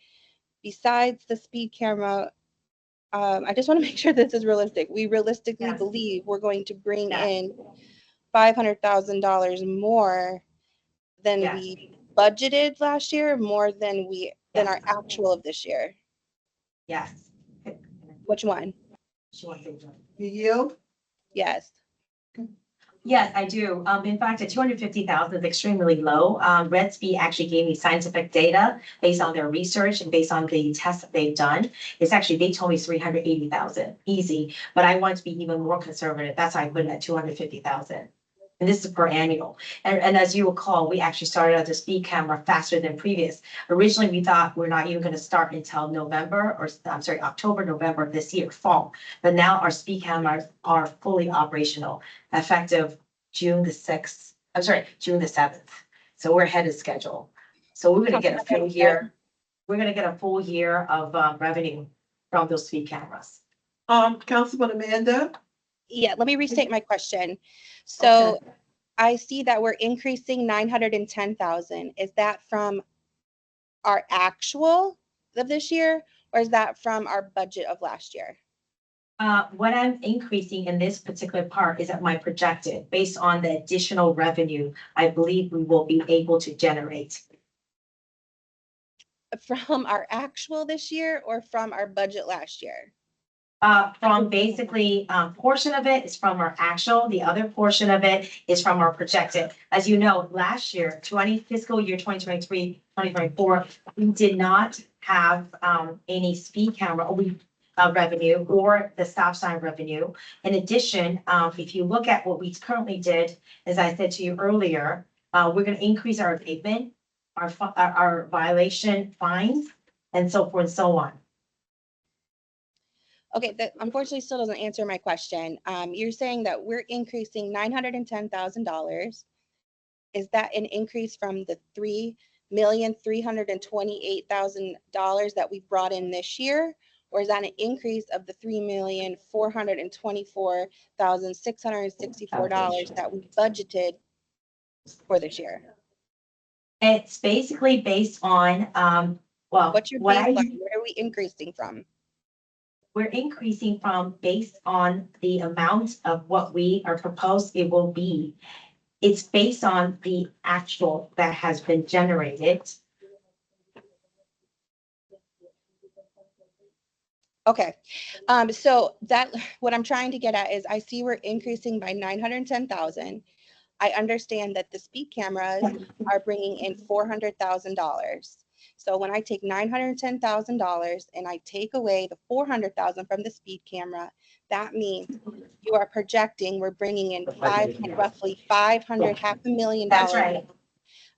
Speaker 7: besides the speed camera, I just want to make sure this is realistic. We realistically
Speaker 3: Yes.
Speaker 7: believe we're going to bring
Speaker 3: Yes.
Speaker 7: in $500,000 more than
Speaker 3: Yes.
Speaker 7: we budgeted last year, more than our actual of this year.
Speaker 3: Yes.
Speaker 7: Which one?
Speaker 3: She wants to join.
Speaker 8: You yield?
Speaker 7: Yes.
Speaker 3: Yes, I do. In fact, at 250,000 is extremely low. Red Speed actually gave me scientific data based on their research and based on the tests that they've done. It's actually, they told me 380,000, easy, but I want to be even more conservative. That's why I put it at 250,000. And this is per annual. And as you recall, we actually started out the speed camera faster than previous. Originally, we thought we're not even going to start until October, November of this year, fall. But now our speed cameras are fully operational, effective June the 7th. So we're ahead of schedule. So we're gonna get a full year. We're gonna get a full year of revenue from those speed cameras.
Speaker 8: Councilwoman Amanda?
Speaker 7: Yeah, let me restate my question. So
Speaker 3: Okay.
Speaker 7: I see that we're increasing 910,000. Is that from our actual of this year, or is that from our budget of last year?
Speaker 3: What I'm increasing in this particular part is at my projected, based on the additional revenue I believe we will be able to generate.
Speaker 7: From our actual this year or from our budget last year?
Speaker 3: From basically, portion of it is from our actual, the other portion of it is from our projected. As you know, last year, fiscal year 2023, 2024, we did not have, any speed camera, revenue or the stop sign revenue. In addition, if you look at what we currently did, as I said to you earlier, we're gonna increase our abatement, our violation fines, and so forth and so on.
Speaker 7: Okay, that unfortunately still doesn't answer my question. You're saying that we're increasing $910,000. Is that an increase from the $3,328,000 that we brought in this year? Or is that an increase of the $3,424,664 that we budgeted for this year?
Speaker 3: It's basically based on, well,
Speaker 7: What's your
Speaker 3: what I,
Speaker 7: baseline? Where are we increasing from?
Speaker 3: we're increasing from based on the amount of what we are proposed it will be. It's based on the actual that has been generated.
Speaker 7: Okay, so that, what I'm trying to get at is I see we're increasing by 910,000. I understand that the speed cameras are bringing in $400,000. So when I take $910,000 and I take away the $400,000 from the speed camera, that means you are projecting we're bringing in roughly $500,000, $500,000.
Speaker 3: That's right.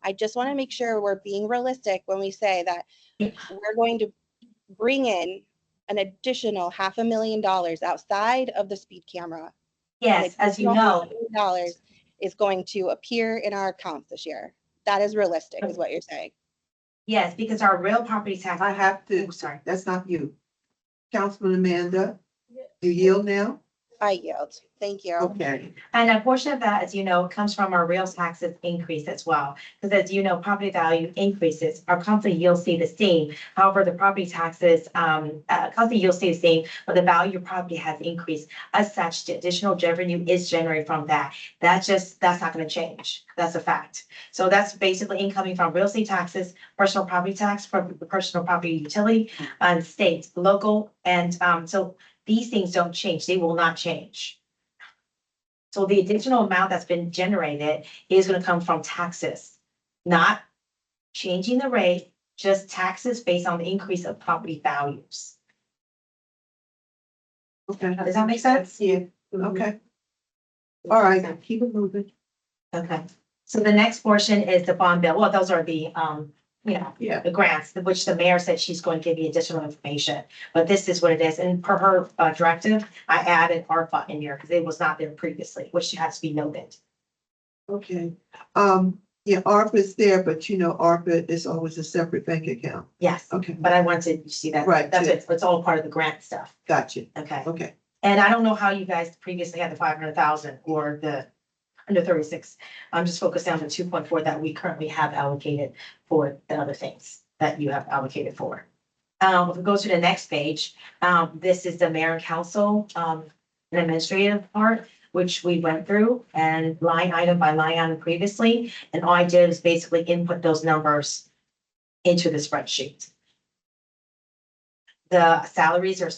Speaker 7: I just want to make sure we're being realistic when we say that we're going to bring in an additional $500,000 outside of the speed camera.
Speaker 3: Yes, as you know.
Speaker 7: $500,000 is going to appear in our accounts this year. That is realistic, is what you're saying.
Speaker 3: Yes, because our real property tax.
Speaker 8: I have to,
Speaker 3: Oh, sorry.
Speaker 8: that's not you. Councilman Amanda, you yield now?
Speaker 7: I yield. Thank you.
Speaker 8: Okay.
Speaker 3: And a portion of that, as you know, comes from our real taxes increase as well. Because as you know, property value increases, our company yield stay the same. However, the property taxes, company yield stay the same, but the value of property has increased. As such, the additional revenue is generated from that. That's not gonna change. That's a fact. So that's basically incoming from real estate taxes, personal property tax, personal property utility, and state, local, and, so these things don't change. They will not change. So the additional amount that's been generated is gonna come from taxes, not changing the rate, just taxes based on the increase of property values.
Speaker 8: Okay.
Speaker 3: Does that make sense?
Speaker 8: Yeah, okay. All right, keep it moving.
Speaker 3: Okay, so the next portion is the bond bill. Well, those are the,
Speaker 8: Yeah.
Speaker 3: the grants, which the mayor said she's going to give you additional information. But this is what it is. And per her directive, I added ARPA in here because it was not there previously, which has to be noted.
Speaker 8: Okay. Yeah, ARPA is there, but you know, ARPA is always a separate bank account.
Speaker 3: Yes,
Speaker 8: Okay,
Speaker 3: but I wanted to see that.
Speaker 8: Right,
Speaker 3: That's
Speaker 8: yeah.
Speaker 3: it. It's all part of the grant stuff.
Speaker 8: gotcha.
Speaker 3: Okay.
Speaker 8: Okay.
Speaker 3: And I don't know how you guys previously had the 500,000 or the under 36. I'm just focused on the 2.4 that we currently have allocated for the other things that you have allocated for. If we go to the next page, this is the mayor and council, and administrative part, which we went through and line item by line item previously. And all I did is basically input those numbers into the spreadsheet. The salaries are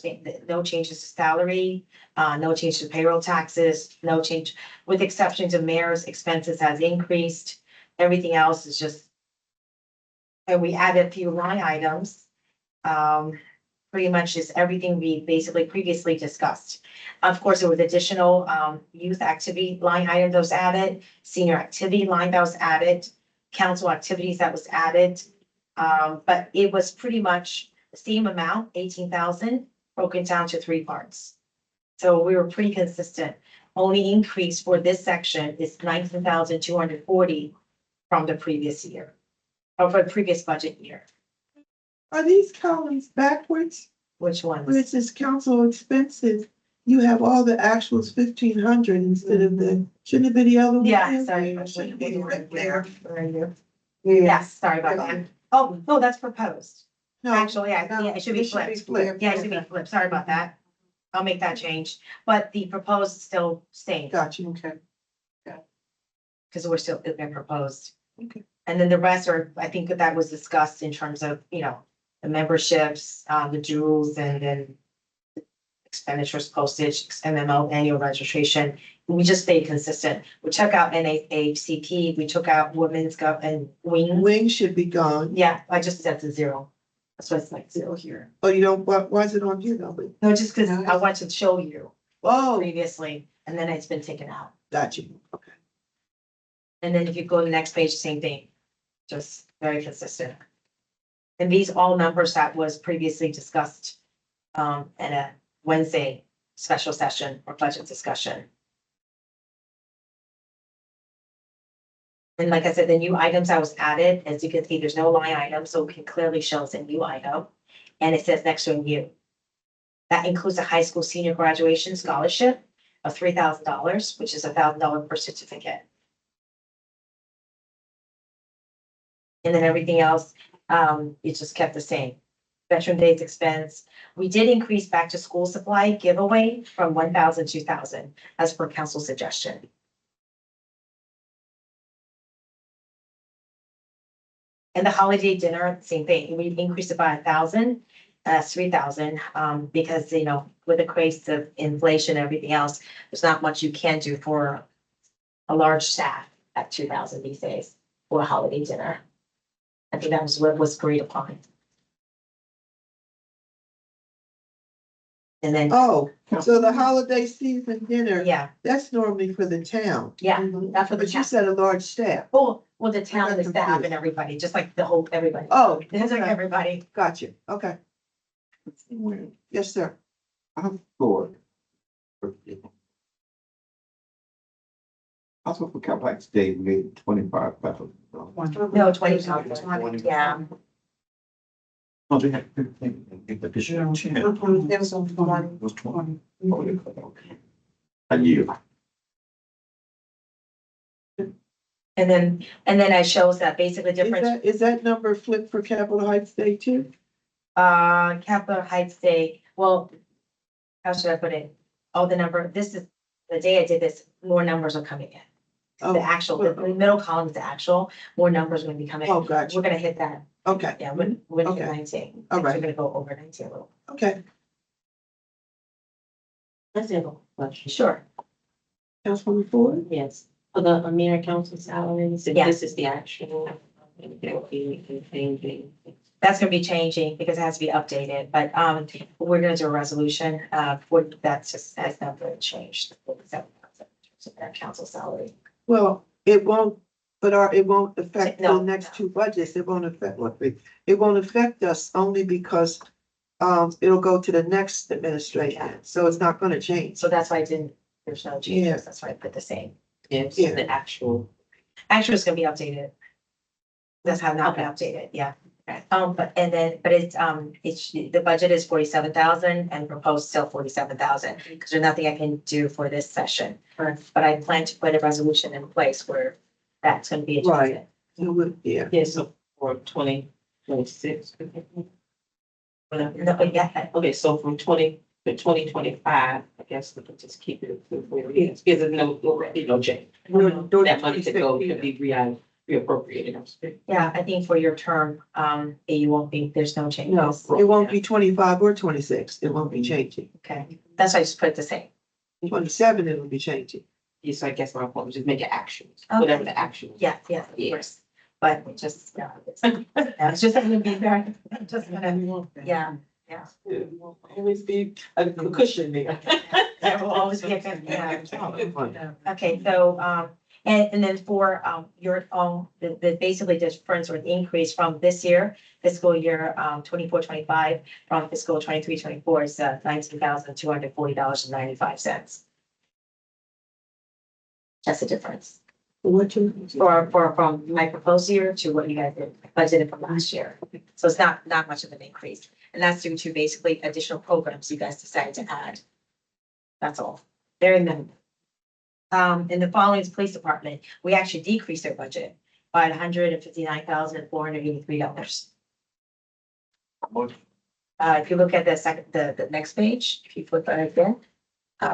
Speaker 3: no changes to salary, no change to payroll taxes, no change, with exception to mayor's expenses has increased. Everything else is just. And we added a few line items. Pretty much is everything we basically previously discussed. Of course, there was additional youth activity line item that was added, senior activity line that was added, council activities that was added. But it was pretty much the same amount, 18,000, broken down to 3 parts. So we were pretty consistent. Only increase for this section is 19,240 from the previous year, or for the previous budget year.
Speaker 8: Are these columns backwards?
Speaker 3: Which ones?
Speaker 8: Where it says council expenses, you have all the actuals 1,500 instead of the, shouldn't it be the other one?
Speaker 3: Yeah, sorry.
Speaker 8: Shouldn't be right there.
Speaker 3: Yes, sorry about that. Oh, no, that's proposed.
Speaker 8: No,
Speaker 3: Actually, yeah,
Speaker 8: no,
Speaker 3: it should be flipped. Yeah, it should be
Speaker 8: Okay.
Speaker 3: flipped. Sorry about that. I'll make that change, but the proposed is still staying
Speaker 8: Gotcha, okay.
Speaker 3: because we're still, it's been proposed.
Speaker 8: Okay.
Speaker 3: And then the rest are, I think that was discussed in terms of, you know, the memberships, the dues and then expenditures, postage, MMO, annual registration. We just stayed consistent. We took out NAHCP, we took out women's gov and wing.
Speaker 8: Wing should be gone.
Speaker 3: Yeah, I just set to zero. That's why it's like zero here.
Speaker 8: Oh, you don't, why is it on here though?
Speaker 3: No, just because I want to show you
Speaker 8: Oh,
Speaker 3: previously, and then it's been taken out.
Speaker 8: got you. Okay.
Speaker 3: And then if you go to the next page, same thing, just very consistent. And these all numbers that was previously discussed at a Wednesday special session or budget discussion. And like I said, the new items that was added, as you can see, there's no line item, so it can clearly show it's a new item. And it says next to a new. That includes a high school senior graduation scholarship of $3,000, which is $1,000 per certificate. And then everything else, it just kept the same. Veteran Days expense. We did increase back to school supply giveaway from 1,000 to 2,000 as per council suggestion. And the holiday dinner, same thing. We increased it by 1,000, 3,000, because, you know, with the craze of inflation and everything else, there's not much you can do for a large staff at 2,000 these days for a holiday dinner. I think that was what was agreed upon. And then,
Speaker 8: Oh, so the holiday season dinner,
Speaker 3: yeah,
Speaker 8: that's normally for the town.
Speaker 3: yeah, that's what the
Speaker 8: But you
Speaker 3: town,
Speaker 8: said a large staff.
Speaker 3: well, the town,
Speaker 8: got
Speaker 3: the staff
Speaker 8: confused.
Speaker 3: and everybody, just like the whole, everybody.
Speaker 8: Oh,
Speaker 3: It's like
Speaker 8: okay.
Speaker 3: everybody.
Speaker 8: Got you. Okay. Yes, sir.
Speaker 6: I'm for. Also for Cap Heights Day, we made 25,000.
Speaker 3: No, 20, yeah.
Speaker 6: Oh, they had 15, additional 10. It was 20. Okay. A year.
Speaker 3: And then I shows that basically difference,
Speaker 8: Is that number flipped for Capitol Heights Day too?
Speaker 3: Capitol Heights Day, well, how should I put it? Oh, the number, this is, the day I did this, more numbers are coming in.
Speaker 8: Oh,
Speaker 3: The actual, the middle column is the actual, more numbers are gonna be coming.
Speaker 8: Oh, gotcha.
Speaker 3: We're gonna hit that,
Speaker 8: Okay.
Speaker 3: yeah, we're gonna hit
Speaker 8: Okay.
Speaker 3: 19.
Speaker 8: All right.
Speaker 3: We're gonna go over 19 a little.
Speaker 8: Okay.
Speaker 5: That's it. Question.
Speaker 3: Sure,
Speaker 8: Councilwoman Ford?
Speaker 5: Yes, for the mayor council salaries, if
Speaker 3: Yeah.
Speaker 5: this is the actual, there will be changing.
Speaker 3: that's gonna be changing because it has to be updated, but, we're gonna do a resolution, for, that's just, has not really changed. That council salary.
Speaker 8: Well, it won't, but it won't affect
Speaker 3: No.
Speaker 8: the next two budgets. It won't affect it won't affect us only because it'll go to the next administration. So it's not gonna change.
Speaker 3: So that's why I didn't, there's no
Speaker 8: Yeah.
Speaker 3: changes, that's why I put the same.
Speaker 5: Yes,
Speaker 8: Yeah.
Speaker 5: the actual.
Speaker 3: Actually, it's gonna be updated. That's how not been updated, yeah. But it's, the budget is 47,000 and proposed still 47,000, because there's nothing I can do for this session. But I plan to put a resolution in place where that's gonna be
Speaker 8: Right.
Speaker 3: adjusted.
Speaker 8: It would, yeah.
Speaker 5: Yes, so for 2026.
Speaker 3: No, yeah,
Speaker 5: Okay, so from 2025, I guess we can just keep it where it is, because there's no change. That money to go can be reappropriated.
Speaker 3: yeah, I think for your term, you won't be, there's no
Speaker 8: No,
Speaker 3: changes.
Speaker 8: it won't be 25 or 26. It won't be changing.
Speaker 3: Okay, that's why I just put the same.
Speaker 8: 27, it'll be changing.
Speaker 5: Yes, so I guess my point was just make it actions,
Speaker 3: Okay.
Speaker 5: whatever the actions.
Speaker 3: Yeah, of course. But it just, yeah, it's just gonna be very, just gonna, yeah.
Speaker 5: Always be a cushion there.
Speaker 3: There will always be a, yeah. Okay, so, and then for, your, the basically difference or the increase from this year, fiscal year, 24-25, from fiscal 23-24 is, $19,240.95. That's the difference.
Speaker 8: What you?
Speaker 3: From my proposed year to what you guys did budgeted from last year. So it's not much of an increase. And that's due to basically additional programs you guys decided to add. That's all. Very minimal. In the following is police department, we actually decreased their budget by $159,483. If you look at the next page, if you flip it again,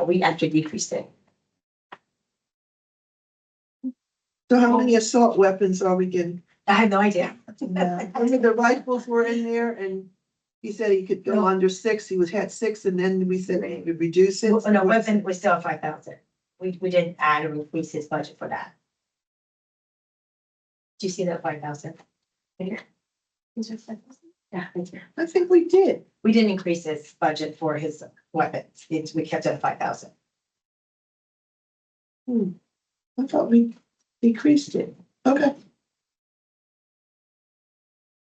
Speaker 3: we actually decreased it.
Speaker 8: So how many assault weapons are we getting?
Speaker 3: I have no idea.
Speaker 8: I mean, the rifles were in there and he said he could go
Speaker 3: No.
Speaker 8: under six. He had six and then we said we could reduce it.
Speaker 3: Well, no, weapon was still 5,000. We didn't add or increase his budget for that. Do you see that 5,000? Here. Is there 5,000? Yeah, right here.
Speaker 8: I think we did.
Speaker 3: We didn't increase his budget for his weapons. We kept it at 5,000.
Speaker 8: I thought we decreased it. Okay.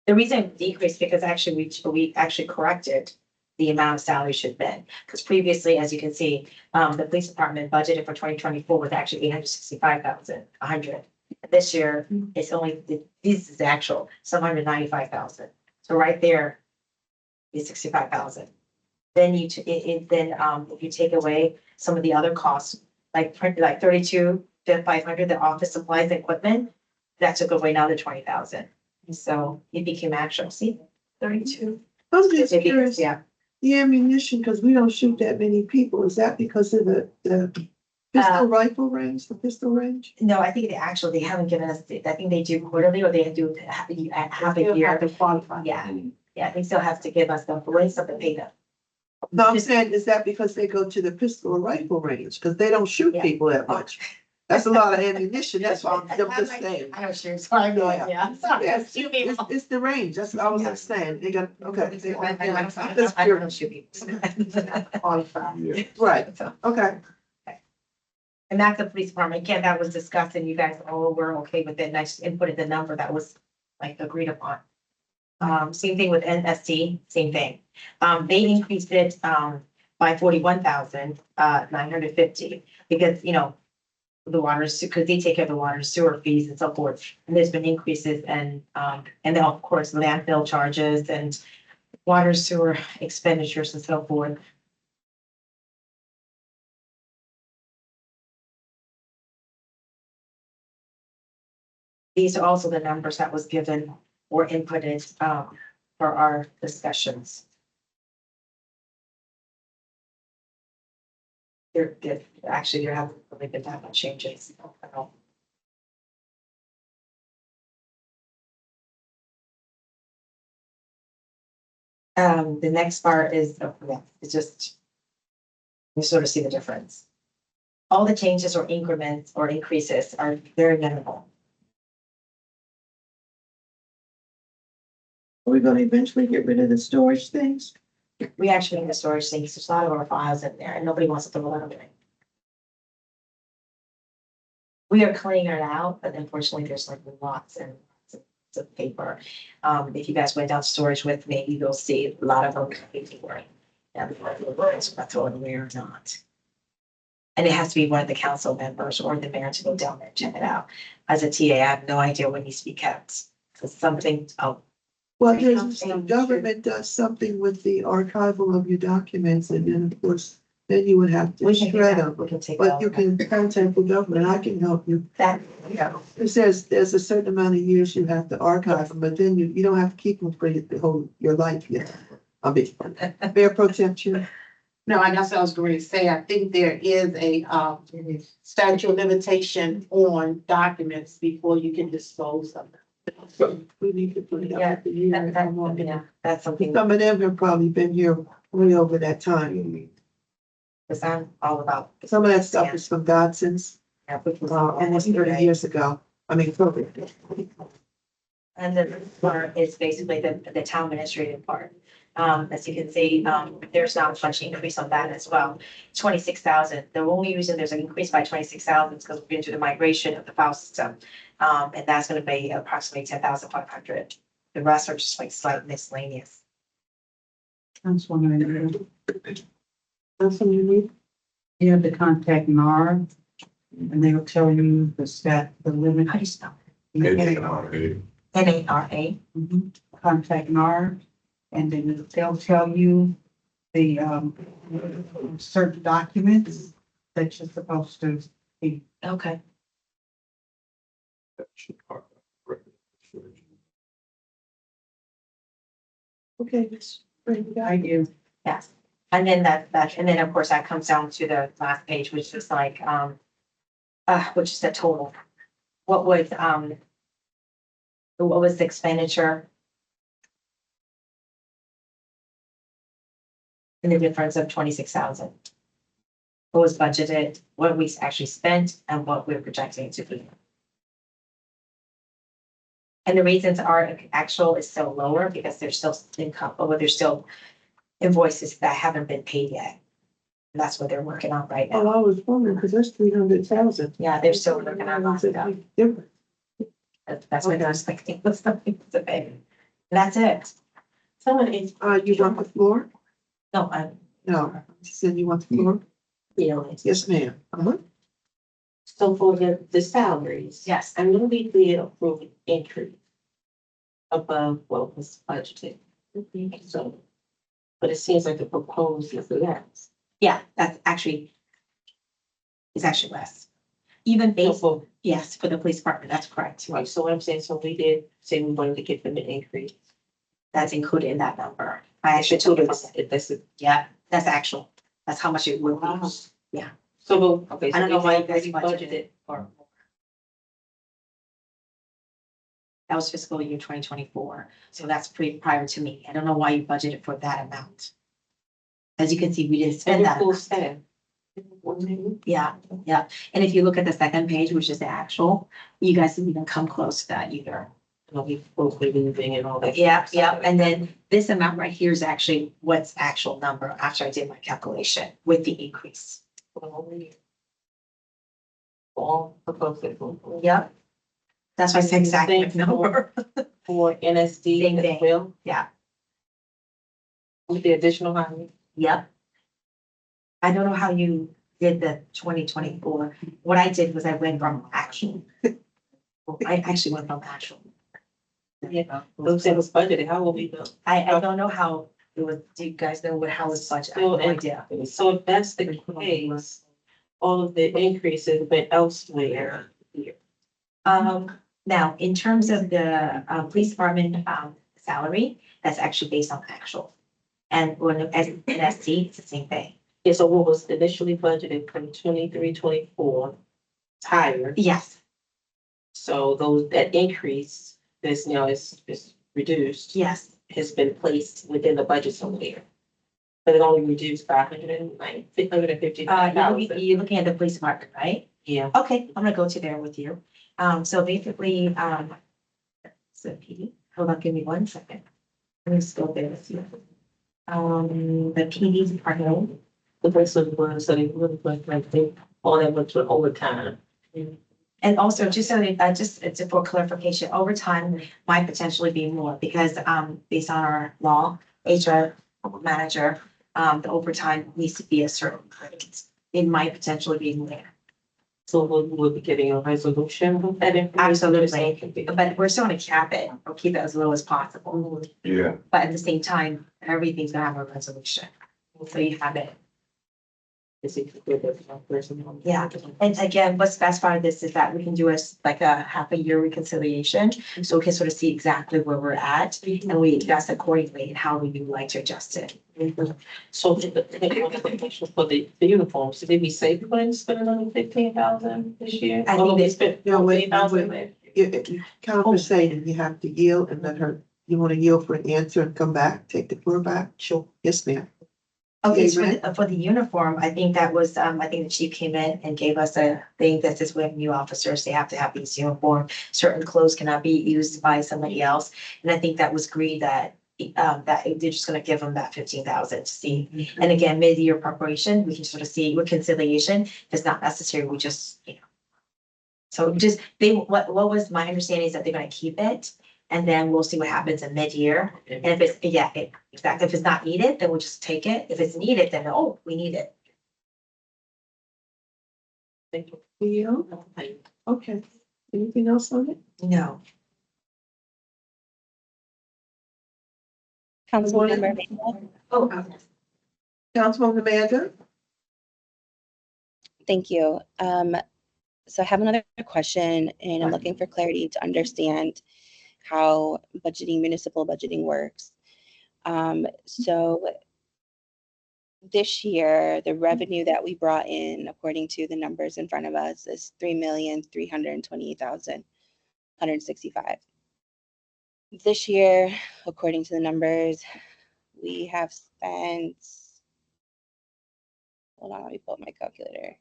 Speaker 3: The reason it decreased because actually we actually corrected the amount of salary should have been. Because previously, as you can see, the police department budgeted for 2024 was actually 865,100. This year, it's only, this is actual, 795,000. So right there is 65,000. Then if you take away some of the other costs, like 32,500, the office supplies and equipment, that took away another 20,000. So it became actual, see, 32.
Speaker 8: I was just
Speaker 3: It became-
Speaker 8: curious,
Speaker 3: Yeah,
Speaker 8: the ammunition, because we don't shoot that many people. Is that because of the pistol rifle range, the pistol range?
Speaker 3: no, I think they haven't given us, I think they do quarterly or they do half a
Speaker 2: Still
Speaker 3: year.
Speaker 2: have to qualify.
Speaker 3: Yeah, they still have to give us the rates of the pay them.
Speaker 8: No, I'm saying, is that because they go to the pistol or rifle range? Because they don't shoot
Speaker 3: Yeah.
Speaker 8: people that much. That's a lot of ammunition. That's why I'm just saying.
Speaker 3: I know, sure, sorry,
Speaker 8: Yeah.
Speaker 3: sorry.
Speaker 8: Yes,
Speaker 3: You mean-
Speaker 8: it's the range. That's what I was just saying. They got, okay.
Speaker 3: I
Speaker 8: Just
Speaker 3: don't
Speaker 8: curious.
Speaker 3: shoot people.
Speaker 2: Qualify.
Speaker 6: Yeah.
Speaker 8: Right,
Speaker 3: So,
Speaker 8: okay.
Speaker 3: and that's the police department, again, that was discussed and you guys all were okay with it, and I just inputted the number that was like agreed upon. Same thing with NST, same thing. They increased it, by 41,950 because, the waters, because they take care of the water and sewer fees and so forth. And there's been increases and then of course landfill charges and water sewer expenditures and so forth. These are also the numbers that was given or inputted for our discussions. Actually, there haven't really been that much changes at all. The next part is, it's just, you sort of see the difference. All the changes or increments or increases are very minimal.
Speaker 8: Are we gonna eventually get rid of the storage things?
Speaker 3: We actually need the storage things, there's a lot of our files in there and nobody wants to throw it away. We are cleaning it out, but unfortunately, there's like lots and lots of paper. If you guys went down storage with me, you'll see a lot of them paperwork. And it's about throwing away or not. And it has to be one of the council members or the mayor to go down there and check it out. As a TA, I have no idea what needs to be kept. It's something,
Speaker 8: Well,
Speaker 3: Right.
Speaker 8: the government does something with the archival of your documents and then of course, then you would have to
Speaker 3: we can do
Speaker 8: shred
Speaker 3: that,
Speaker 8: them.
Speaker 3: we can take
Speaker 8: But you
Speaker 3: out
Speaker 8: can contact the government. I can help you.
Speaker 3: that.
Speaker 8: It says there's a certain amount of years you have to archive them, but then you don't have to keep them for your life yet. I'll be, Mayor Pro Tem Chair.
Speaker 2: No, I guess I was going to say, I think there is a statute of limitation on documents before you can dispose of them.
Speaker 8: We need to put it
Speaker 3: Yeah,
Speaker 8: up for you.
Speaker 3: That's something
Speaker 8: Some of them have probably been here way over that time.
Speaker 3: that I'm all about.
Speaker 8: Some of that stuff is from Dodson's,
Speaker 3: Yeah, which was
Speaker 8: almost 30 years ago. I mean, COVID.
Speaker 3: And then this part is basically the town administrative part. As you can see, there's not much increase on that as well. 26,000, the only reason there's an increase by 26,000 is because we're going through the migration of the file system. And that's gonna be approximately 10,500. The rest are just like slight miscellaneous.
Speaker 4: Councilwoman,
Speaker 8: That's what you need.
Speaker 4: you have to contact NAR and they'll tell you the limit.
Speaker 3: How do you spell
Speaker 6: NARA.
Speaker 3: it? NARA.
Speaker 4: Mhm. Contact NAR and then they'll tell you the certain documents that you're supposed to keep.
Speaker 3: Okay.
Speaker 8: Okay, let's bring it
Speaker 4: I
Speaker 8: back.
Speaker 4: do.
Speaker 3: Yes, and then and then of course that comes down to the last page, which is like, which is the total. What would, what was the expenditure? And the difference of 26,000. What was budgeted, what we actually spent, and what we're projecting to be. And the reasons our actual is so lower because there's still income, or there's still invoices that haven't been paid yet. And that's what they're working on right
Speaker 8: Oh,
Speaker 3: now.
Speaker 8: I was wondering, because that's 300,000.
Speaker 3: Yeah, they're still working on that stuff.
Speaker 8: Different.
Speaker 3: That's what they're expecting, was something to pay. And that's it.
Speaker 5: Someone is.
Speaker 8: You want the floor?
Speaker 3: No, I'm
Speaker 8: No, she said you want the floor?
Speaker 3: feeling.
Speaker 8: Yes, ma'am. Uh-huh.
Speaker 5: So for the salaries.
Speaker 3: Yes.
Speaker 5: I know we did approve an increase above what was budgeted. So, but it seems like the proposed is less.
Speaker 3: Yeah, that's actually, it's actually less. Even based,
Speaker 5: So,
Speaker 3: yes, for the police department, that's correct.
Speaker 5: right, so what I'm saying, so we did say we wanted to give them an increase.
Speaker 3: That's included in that number. I actually told them,
Speaker 5: If that's it.
Speaker 3: yeah, that's actual. That's how much it would be. Yeah.
Speaker 5: So, okay.
Speaker 3: I don't know
Speaker 5: so
Speaker 3: why
Speaker 5: we
Speaker 3: you guys
Speaker 5: already
Speaker 3: budgeted for more. That was fiscal year 2024, so that's prior to me. I don't know why you budgeted for that amount. As you can see, we didn't spend
Speaker 5: And
Speaker 3: that.
Speaker 5: full
Speaker 3: amount.
Speaker 5: staff.
Speaker 3: Yeah, yeah. And if you look at the second page, which is the actual, you guys didn't even come close to that either.
Speaker 5: We both leaving and all that.
Speaker 3: Yeah, yeah. And then this amount right here is actually what's actual number after I did my calculation with the increase.
Speaker 5: All proposed.
Speaker 3: Yep. That's why I said exactly
Speaker 5: Same
Speaker 3: number.
Speaker 5: For NSD
Speaker 3: Same
Speaker 5: as
Speaker 3: thing.
Speaker 5: well,
Speaker 3: Yeah,
Speaker 5: with the additional hiring.
Speaker 3: yep. I don't know how you did the 2024. What I did was I went from actual. Well, I actually went from actual.
Speaker 5: Yeah, those that was budgeted, how will we go?
Speaker 3: I don't know how it was, do you guys know what, how it's budgeted? I have no idea.
Speaker 5: So if that's the case, all of the increases went elsewhere here.
Speaker 3: Now, in terms of the, police department, salary, that's actually based on actual. And when, as an SC, it's the same thing.
Speaker 5: Yeah, so what was initially budgeted from 23-24 higher,
Speaker 3: Yes,
Speaker 5: so those, that increase, this now is reduced.
Speaker 3: yes.
Speaker 5: Has been placed within the budget somewhere. But it only reduced by 150 thousand.
Speaker 3: You're looking at the police department, right?
Speaker 5: Yeah.
Speaker 3: Okay, I'm gonna go to there with you. So basically, so PD, hold on, give me 1 second. Let me just go there with you. The PD department,
Speaker 5: The place was, so they really like they, all that went to overtime.
Speaker 3: and also just so that, just for clarification, overtime might potentially be more because, based on our law, HR manager, the overtime needs to be a certain rate. It might potentially be more.
Speaker 5: So we'll be getting a resolution with that information.
Speaker 3: Absolutely, but we're still gonna cap it or keep it as low as possible.
Speaker 6: Yeah.
Speaker 3: But at the same time, everything's gonna have a resolution. So you have it. Yeah. And again, what's best part of this is that we can do like a half a year reconciliation. So we can sort of see exactly where we're at and we adjust accordingly and how we would like to adjust it.
Speaker 5: So for the uniforms, did we say we're going to spend another 15,000 this year?
Speaker 3: I think
Speaker 5: Or
Speaker 3: they-
Speaker 5: we spent
Speaker 8: No, wait,
Speaker 5: 15,000
Speaker 8: wait. You conversating, you have to yield and let her, you want to yield for an answer and come back, take the floor back? Sure. Yes, ma'am.
Speaker 3: Okay,
Speaker 8: Yeah,
Speaker 3: so
Speaker 8: right.
Speaker 3: for the uniform, I think that was, I think the chief came in and gave us a thing that says we have new officers, they have to have these uniform. Certain clothes cannot be used by somebody else. And I think that was agreed that, that they're just gonna give them that 15,000 to see. And again, mid-year preparation, we can sort of see reconciliation, if it's not necessary, we just, you know. So just, what was my understanding is that they're gonna keep it. And then we'll see what happens in mid-year. And if it's, yeah, exactly. If it's not needed, then we'll just take it. If it's needed, then, oh, we need it.
Speaker 5: Thank you.
Speaker 8: Yeah, okay. Anything else on it?
Speaker 3: No.
Speaker 7: Councilmember Vega?
Speaker 3: Oh,
Speaker 8: Councilwoman Amanda?
Speaker 7: Thank you. So I have another question and I'm looking for clarity to understand how municipal budgeting works. So this year, the revenue that we brought in, according to the numbers in front of us, is 3,328,165. This year, according to the numbers, we have spent, hold on, let me pull up my calculator.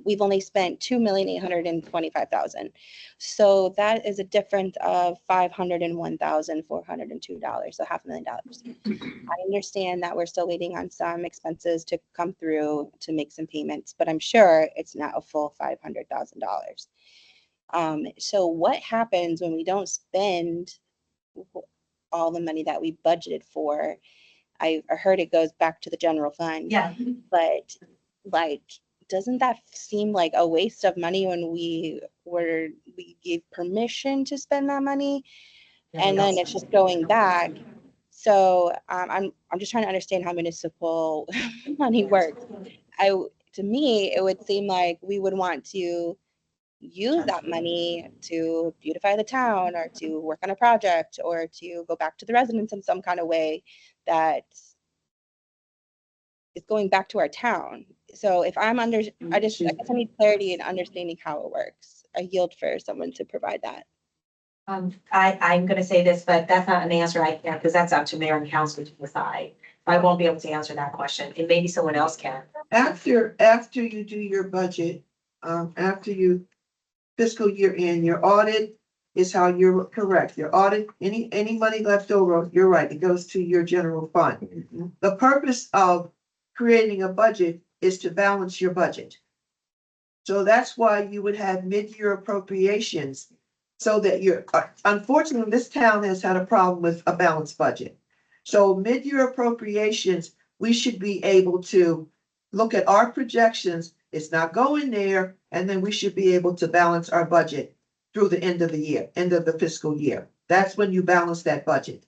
Speaker 7: We've only spent $2,825,000. So that is a difference of $501,402, so $500,000. I understand that we're still waiting on some expenses to come through to make some payments, but I'm sure it's not a full $500,000. So what happens when we don't spend all the money that we budgeted for? I heard it goes back to the general fund.
Speaker 3: Yeah.
Speaker 7: But like, doesn't that seem like a waste of money when we gave permission to spend that money and then it's just going back? So I'm just trying to understand how municipal money works. To me, it would seem like we would want to use that money to beautify the town or to work on a project or to go back to the residents in some kind of way that is going back to our town. So if I'm under, I guess I need clarity in understanding how it works. I yield for someone to provide that.
Speaker 3: I'm gonna say this, but that's not an answer I can, because that's up to mayor and council to decide. I won't be able to answer that question, and maybe someone else can.
Speaker 8: After you do your budget, after you fiscal year end, your audit is how you're correct. Your audit, any money left over, you're right, it goes to your general fund. The purpose of creating a budget is to balance your budget. So that's why you would have mid-year appropriations so that unfortunately, this town has had a problem with a balanced budget. So mid-year appropriations, we should be able to look at our projections. It's not going there, and then we should be able to balance our budget through the end of the year, end of the fiscal year. That's when you balance that budget.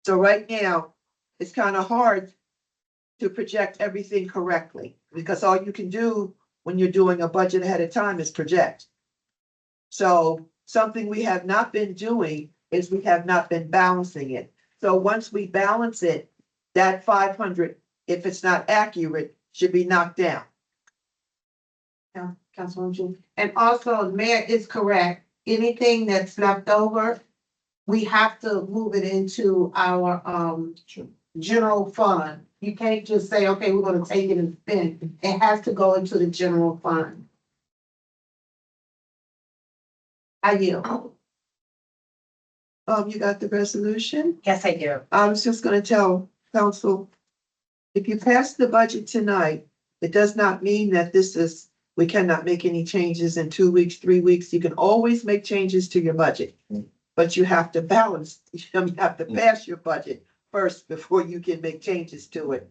Speaker 8: So right now, it's kind of hard to project everything correctly because all you can do when you're doing a budget ahead of time is project. So something we have not been doing is we have not been balancing it. So once we balance it, that 500, if it's not accurate, should be knocked down.
Speaker 2: Yeah, Councilwoman Chu. And also, the mayor is correct. Anything that's left over, we have to move it into our general fund. You can't just say, okay, we're gonna take it and spend. It has to go into the general fund. I yield.
Speaker 8: You got the resolution?
Speaker 3: Yes, I do.
Speaker 8: I was just gonna tell council, if you pass the budget tonight, it does not mean that we cannot make any changes in 2 weeks, 3 weeks. You can always make changes to your budget. But you have to balance, you have to pass your budget first before you can make changes to it.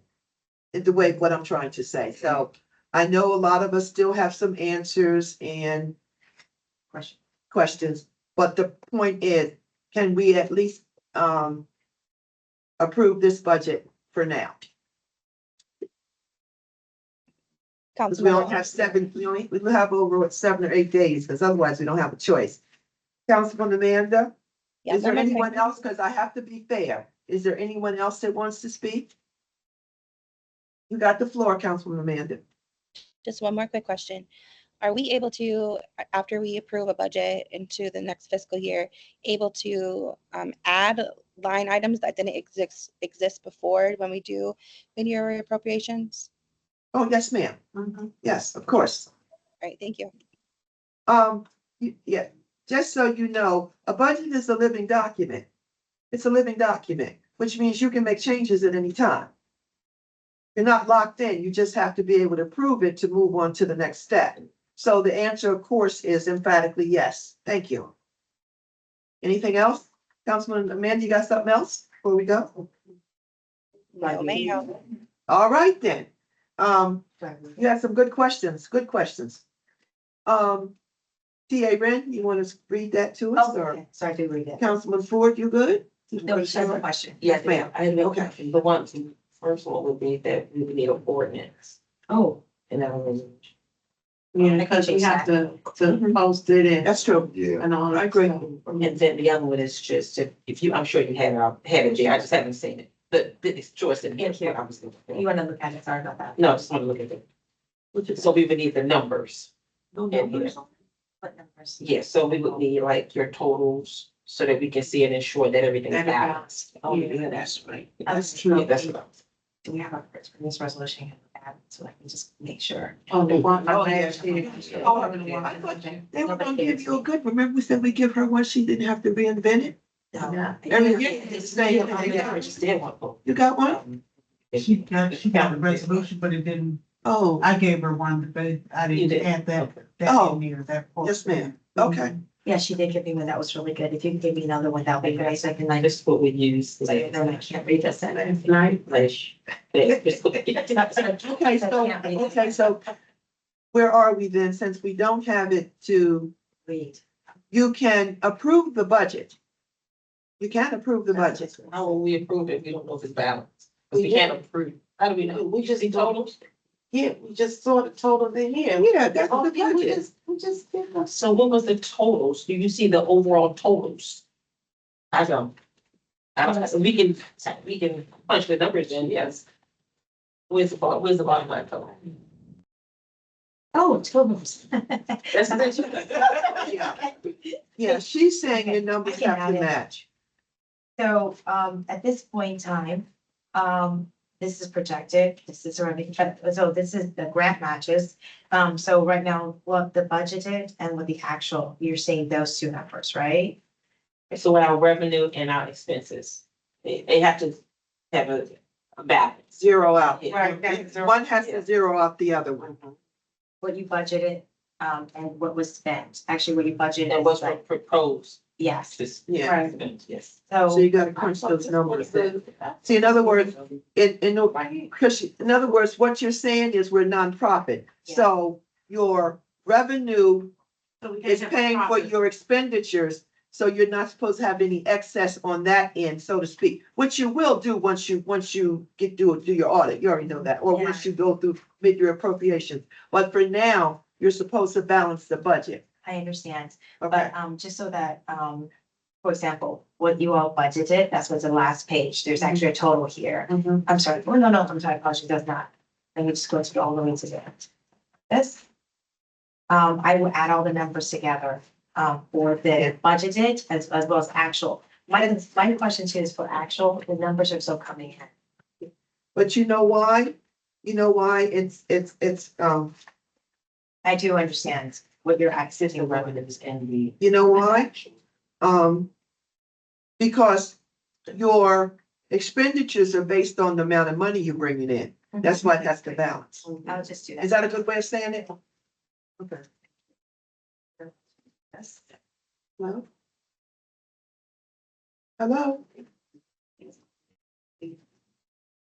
Speaker 8: In the way what I'm trying to say. So I know a lot of us still have some answers and questions, but the point is, can we at least approve this budget for now? Because we don't have we have over 7 or 8 days, because otherwise we don't have a choice. Councilwoman Amanda, is there anyone else? Because I have to be fair. Is there anyone else that wants to speak? You got the floor, Councilwoman Amanda.
Speaker 7: Just one more quick question. Are we able to, after we approve a budget into the next fiscal year, able to add line items that didn't exist before when we do mid-year appropriations?
Speaker 8: Oh, yes, ma'am. Yes, of course.
Speaker 7: All right, thank you.
Speaker 8: Yeah, just so you know, a budget is a living document. It's a living document, which means you can make changes at any time. You're not locked in. You just have to be able to prove it to move on to the next step. So the answer, of course, is emphatically yes. Thank you. Anything else? Councilman Amanda, you got something else before we go?
Speaker 7: No, ma'am.
Speaker 8: All right, then. You had some good questions, T.A. Wren, you want to read that to us, or
Speaker 3: Okay, sorry to read that.
Speaker 8: Councilman Ford, you good?
Speaker 5: No, just a question. Yes, ma'am. I have no question. The first one would be that we would need an ordinance.
Speaker 3: Oh,
Speaker 5: And that was
Speaker 2: Yeah, because we have to post it and,
Speaker 8: That's true.
Speaker 6: Yeah.
Speaker 2: and all.
Speaker 8: I agree.
Speaker 5: And then the other one is just, if you, I'm sure you had it, Jay, I just haven't seen it. The choice in here, what I was looking for.
Speaker 3: You wanna look at it, sorry about that.
Speaker 5: No, I just want to look at it. So we would need the numbers. in here.
Speaker 3: What numbers?
Speaker 5: Yes, so we would need like your totals so that we can see and ensure that everything is
Speaker 2: That it
Speaker 5: balanced. Oh,
Speaker 2: Yeah,
Speaker 5: yeah,
Speaker 2: that's right.
Speaker 3: That's
Speaker 5: Yeah, that's what I was.
Speaker 3: Do we have a first for this resolution? So I can just make sure.
Speaker 2: Oh, the one.
Speaker 8: Oh, yeah. Oh, I thought they were gonna give you a good, remember we said we give her one, she didn't have to reinvent it? Every year,
Speaker 5: Just
Speaker 8: say,
Speaker 5: I just did one.
Speaker 8: you got one?
Speaker 4: She got the resolution, but it didn't,
Speaker 8: Oh,
Speaker 4: I gave her one, but I
Speaker 5: You
Speaker 4: didn't
Speaker 5: did.
Speaker 4: add that,
Speaker 5: Okay.
Speaker 4: that in there, that. part.
Speaker 8: yes, ma'am. Okay.
Speaker 3: Yeah, she did give me one. That was really good. If you can give me another one, that'll be great. So I can like,
Speaker 5: This is what we use.
Speaker 3: so then I can't read this.
Speaker 2: Right.
Speaker 8: Okay, so where are we then, since we don't have it to,
Speaker 3: Read.
Speaker 8: you can approve the budget. You can approve the budget.
Speaker 5: How will we approve it? We don't know if it's balanced. Because we can't approve. How do we know?
Speaker 2: We just
Speaker 5: See totals?
Speaker 2: Yeah, we just saw the total in here.
Speaker 8: Yeah, that's
Speaker 2: Oh,
Speaker 8: the
Speaker 2: yeah,
Speaker 8: budget.
Speaker 2: we just did that.
Speaker 5: So what was the totals? Do you see the overall totals? I don't. We can punch the numbers in, yes. Where's the bottom line total?
Speaker 3: Oh, totals.
Speaker 5: That's the
Speaker 8: Yeah, she's saying your numbers have to match.
Speaker 3: So, at this point in time, this is projected, this is already, so this is the grant matches. So right now, what the budgeted and what the actual, you're saying those two numbers, right?
Speaker 5: So our revenue and our expenses, they have to have a balance.
Speaker 8: Zero out.
Speaker 5: Right,
Speaker 2: that's zero.
Speaker 8: One has to zero out the other one.
Speaker 3: What you budgeted, and what was spent, actually what you budgeted.
Speaker 5: And what's
Speaker 3: is like-
Speaker 5: proposed.
Speaker 3: Yes,
Speaker 5: Just-
Speaker 8: Yeah.
Speaker 5: Yes.
Speaker 8: So you gotta crunch those numbers in. See, in other words, in other words, what you're saying is we're nonprofit. So your revenue is paying for your expenditures. So you're not supposed to have any excess on that end, so to speak, which you will do once you do your audit. You already know that, or once you go through mid-year appropriations. But for now, you're supposed to balance the budget.
Speaker 3: I understand,
Speaker 8: Okay,
Speaker 3: but, just so that, for example, what you all budgeted, that's what's the last page, there's actually a total here. I'm sorry, oh, no, I'm sorry, apologies, that's not. Let me just go to all the way to this. I will add all the numbers together, for the budgeted as well as actual. My question too is for actual, the numbers are still coming in.
Speaker 8: but you know why? You know why? It's,
Speaker 3: I do understand what you're accessing
Speaker 5: The revenues and the.
Speaker 8: you know why? Because your expenditures are based on the amount of money you're bringing in. That's why it has to balance.
Speaker 3: I'll just do that.
Speaker 8: Is that a good way of saying it? Okay.
Speaker 3: Yes.
Speaker 8: Hello? Hello?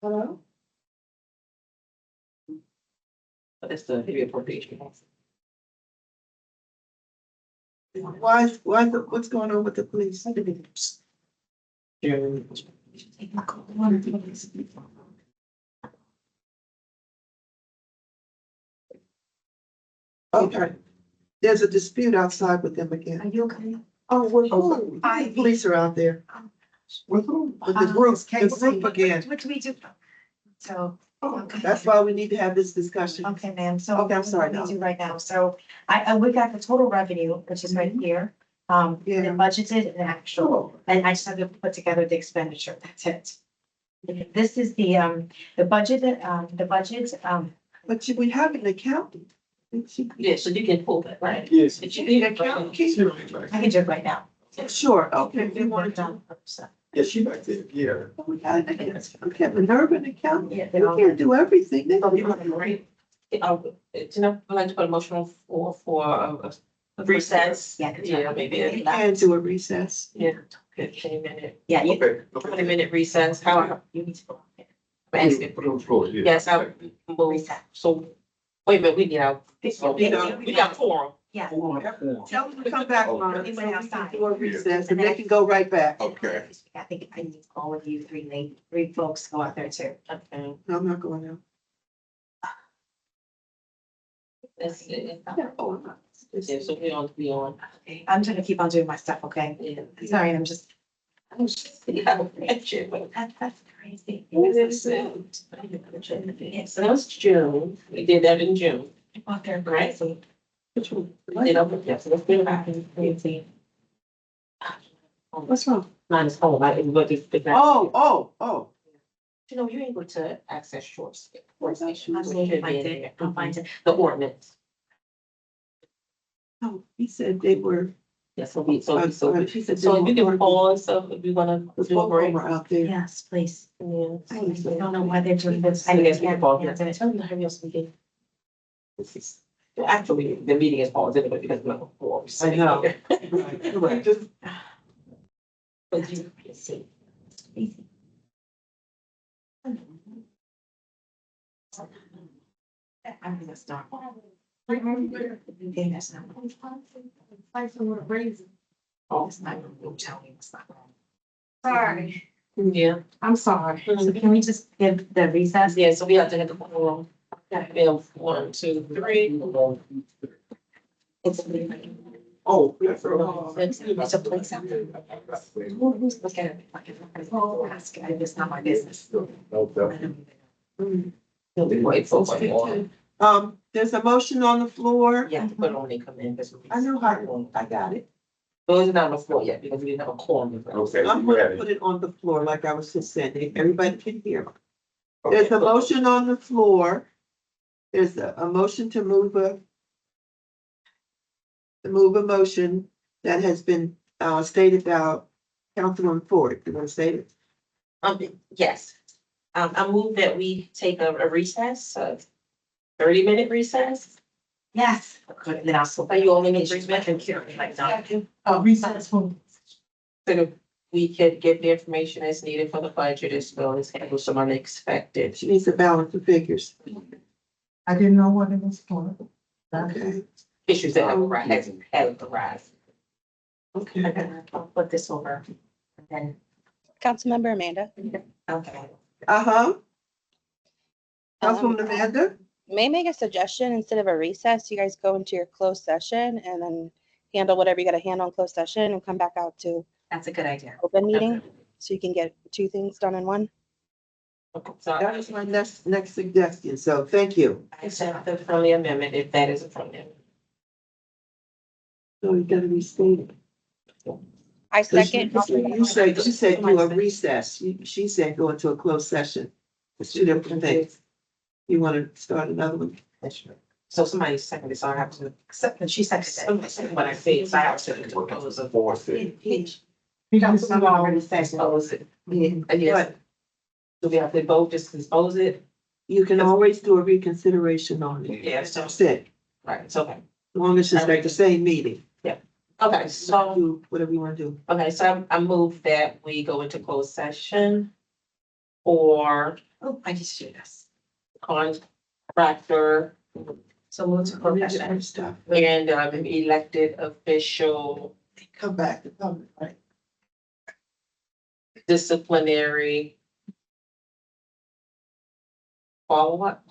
Speaker 8: Hello?
Speaker 5: But that's the reappropriation.
Speaker 8: What's going on with the police? Okay. There's a dispute outside with them
Speaker 3: Are
Speaker 8: again.
Speaker 3: you okay?
Speaker 8: Oh, with who?
Speaker 3: I-
Speaker 8: The police are out there.
Speaker 4: With who?
Speaker 8: With the group again.
Speaker 3: What do we do? So, okay.
Speaker 8: That's why we need to have this discussion.
Speaker 3: Okay, ma'am, so.
Speaker 8: Okay, I'm sorry,
Speaker 3: What
Speaker 8: no.
Speaker 3: do we do right now? So we got the total revenue, which is right here. The
Speaker 8: Yeah.
Speaker 3: budgeted and actual, and I just have to put together the expenditure, that's it. This is the budget,
Speaker 8: But we have an accountant.
Speaker 5: Yeah, so you can pull that, right?
Speaker 6: Yes.
Speaker 5: But you need
Speaker 8: The
Speaker 5: a
Speaker 8: accountant,
Speaker 3: I can do it right now.
Speaker 8: sure, okay, if you want to.
Speaker 6: Yeah, she back there, yeah.
Speaker 8: We got an accountant. Okay, Minerva, an accountant.
Speaker 3: Yeah,
Speaker 8: They can't do everything. They
Speaker 5: You want to agree? You know, I'd like to put a motion for a recess.
Speaker 3: Yeah.
Speaker 5: Yeah, maybe a
Speaker 8: can do a recess.
Speaker 5: 15-minute,
Speaker 3: Yeah, you,
Speaker 6: Okay.
Speaker 5: 20-minute recess, how,
Speaker 3: you need to. go.
Speaker 5: I'm asking.
Speaker 6: Put it on the floor, yeah.
Speaker 5: Yes, I move,
Speaker 3: Reset.
Speaker 5: so, wait a minute, we need our,
Speaker 3: Yeah.
Speaker 5: we got forum.
Speaker 3: Yeah.
Speaker 8: Tell them to come back, Mom,
Speaker 3: We
Speaker 8: so
Speaker 3: went
Speaker 8: we can
Speaker 3: outside.
Speaker 8: do a recess and they can go right back.
Speaker 6: Okay.
Speaker 3: I think I need all of you three folks go out there too.
Speaker 5: Okay.
Speaker 8: No, I'm not going out.
Speaker 5: That's it.
Speaker 8: Oh,
Speaker 5: Yeah, so we on.
Speaker 3: I'm trying to keep on doing my stuff, okay?
Speaker 5: Yeah.
Speaker 3: Sorry, I'm just. That's crazy.
Speaker 5: So that's June, we did that in June,
Speaker 3: Okay,
Speaker 5: right? So which one? We did over, yeah, so let's go back and see.
Speaker 8: what's wrong?
Speaker 5: Mine is home, I, but it's.
Speaker 8: Oh.
Speaker 5: You know, you're able to access shorts.
Speaker 3: I'll find it. I'll find it.
Speaker 5: The ordinance.
Speaker 8: Oh, he said they were,
Speaker 5: Yeah, so we, so
Speaker 8: she said they
Speaker 5: so if you
Speaker 8: were,
Speaker 5: can pause, so if we wanna
Speaker 8: the
Speaker 5: do a
Speaker 8: phone
Speaker 5: break.
Speaker 8: were out there.
Speaker 3: Yes, please.
Speaker 5: Yeah.
Speaker 3: I don't know why they're doing this.
Speaker 5: I guess we can
Speaker 3: can't
Speaker 5: pause.
Speaker 3: answer it.
Speaker 5: Tell me how you're speaking. This is, actually, the meeting is paused anyway because we're not before.
Speaker 8: I know. Right, just,
Speaker 5: But you can see.
Speaker 3: I'm gonna start. Okay, that's not. Oh, it's not. Don't tell me it's not. Sorry.
Speaker 5: Yeah.
Speaker 3: I'm sorry. So can we just give the recess?
Speaker 5: Yeah, so we have to hit the call. We have 1, 2, 3.
Speaker 3: It's
Speaker 8: oh.
Speaker 3: it's a place out there. Who's looking at it? Like, if I'm gonna ask, it's not my business.
Speaker 5: Wait for one more.
Speaker 8: There's a motion on the floor.
Speaker 5: You have to put it on when they come in.
Speaker 8: I know how, I got it.
Speaker 5: Those are not on the floor yet because we didn't have a quorum.
Speaker 6: Okay.
Speaker 8: I'm gonna put it on the floor like I was just saying, everybody can hear. There's a motion on the floor. There's a motion to move a motion that has been stated by Councilwoman Ford. You want to state it?
Speaker 5: Yes. I move that we take a recess, a 30-minute recess.
Speaker 3: Yes. Good, then I'll still.
Speaker 5: Are you only in 3 minutes?
Speaker 3: Like, no.
Speaker 4: Recess for,
Speaker 5: So that we could get the information that's needed for the budget as well as handle some unexpected
Speaker 8: She needs to balance the figures.
Speaker 4: I didn't know what it was for.
Speaker 8: Okay,
Speaker 5: issues that have arisen, have arisen.
Speaker 8: okay.
Speaker 3: I'll put this over. And then,
Speaker 7: Councilmember Amanda.
Speaker 3: okay.
Speaker 8: Uh-huh.
Speaker 7: Um,
Speaker 8: Councilwoman Amanda?
Speaker 7: May I make a suggestion? Instead of a recess, you guys go into your closed session and then handle whatever you gotta handle in closed session and come back out to
Speaker 3: That's a good idea.
Speaker 7: open meeting. So you can get 2 things done in one.
Speaker 5: So
Speaker 8: That was my next suggestion, so thank you.
Speaker 5: I accept the friendly amendment if that is a friendly amendment.
Speaker 8: So you gotta restate it.
Speaker 7: I
Speaker 8: 'Cause
Speaker 7: second.
Speaker 8: she said do a recess. She said go into a closed session. It's 2 different things. You wanna start another one?
Speaker 5: That's right. So somebody seconded, so I have to,
Speaker 3: Except that she seconded
Speaker 5: somebody seconded what I say, so I have to propose a
Speaker 6: Fourth.
Speaker 3: it.
Speaker 4: He just
Speaker 3: already said.
Speaker 5: dispose it.
Speaker 8: Yeah.
Speaker 5: I guess, do we have to vote, just dispose it?
Speaker 8: You can always do a reconsideration on it.
Speaker 5: Yeah, so,
Speaker 8: That's it.
Speaker 5: right, it's okay.
Speaker 8: As long as it's like the same meeting.
Speaker 5: Okay, so,
Speaker 8: Do whatever you wanna do.
Speaker 5: okay, so I move that we go into closed session for
Speaker 3: Oh, I just do this.
Speaker 5: contractor
Speaker 3: So move to closed session.
Speaker 8: Stuff.
Speaker 5: and elected official
Speaker 8: Come back to public, right?
Speaker 5: disciplinary follow-up?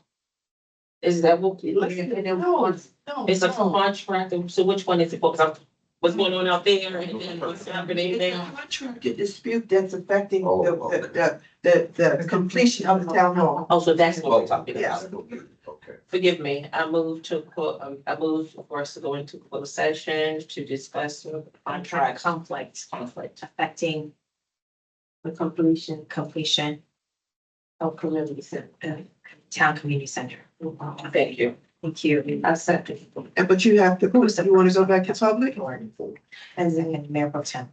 Speaker 5: Is that what? It's a contract, so which one is it? Because what's going on out there and then what's happening
Speaker 8: It's
Speaker 5: there?
Speaker 8: a contracted dispute that's affecting the completion of the town hall.
Speaker 5: Oh, so that's what we're talking
Speaker 8: Yeah.
Speaker 5: about.
Speaker 6: Okay.
Speaker 5: Forgive me, I moved I moved for us to go into closed session to discuss contract
Speaker 3: Conflict affecting
Speaker 8: The completion.
Speaker 3: completion
Speaker 5: of community center.
Speaker 3: town community center.
Speaker 5: Thank you.
Speaker 3: Thank you.
Speaker 5: I second.
Speaker 8: But you have to, you wanna go back to public?
Speaker 3: And second, Mayor Pro Tem.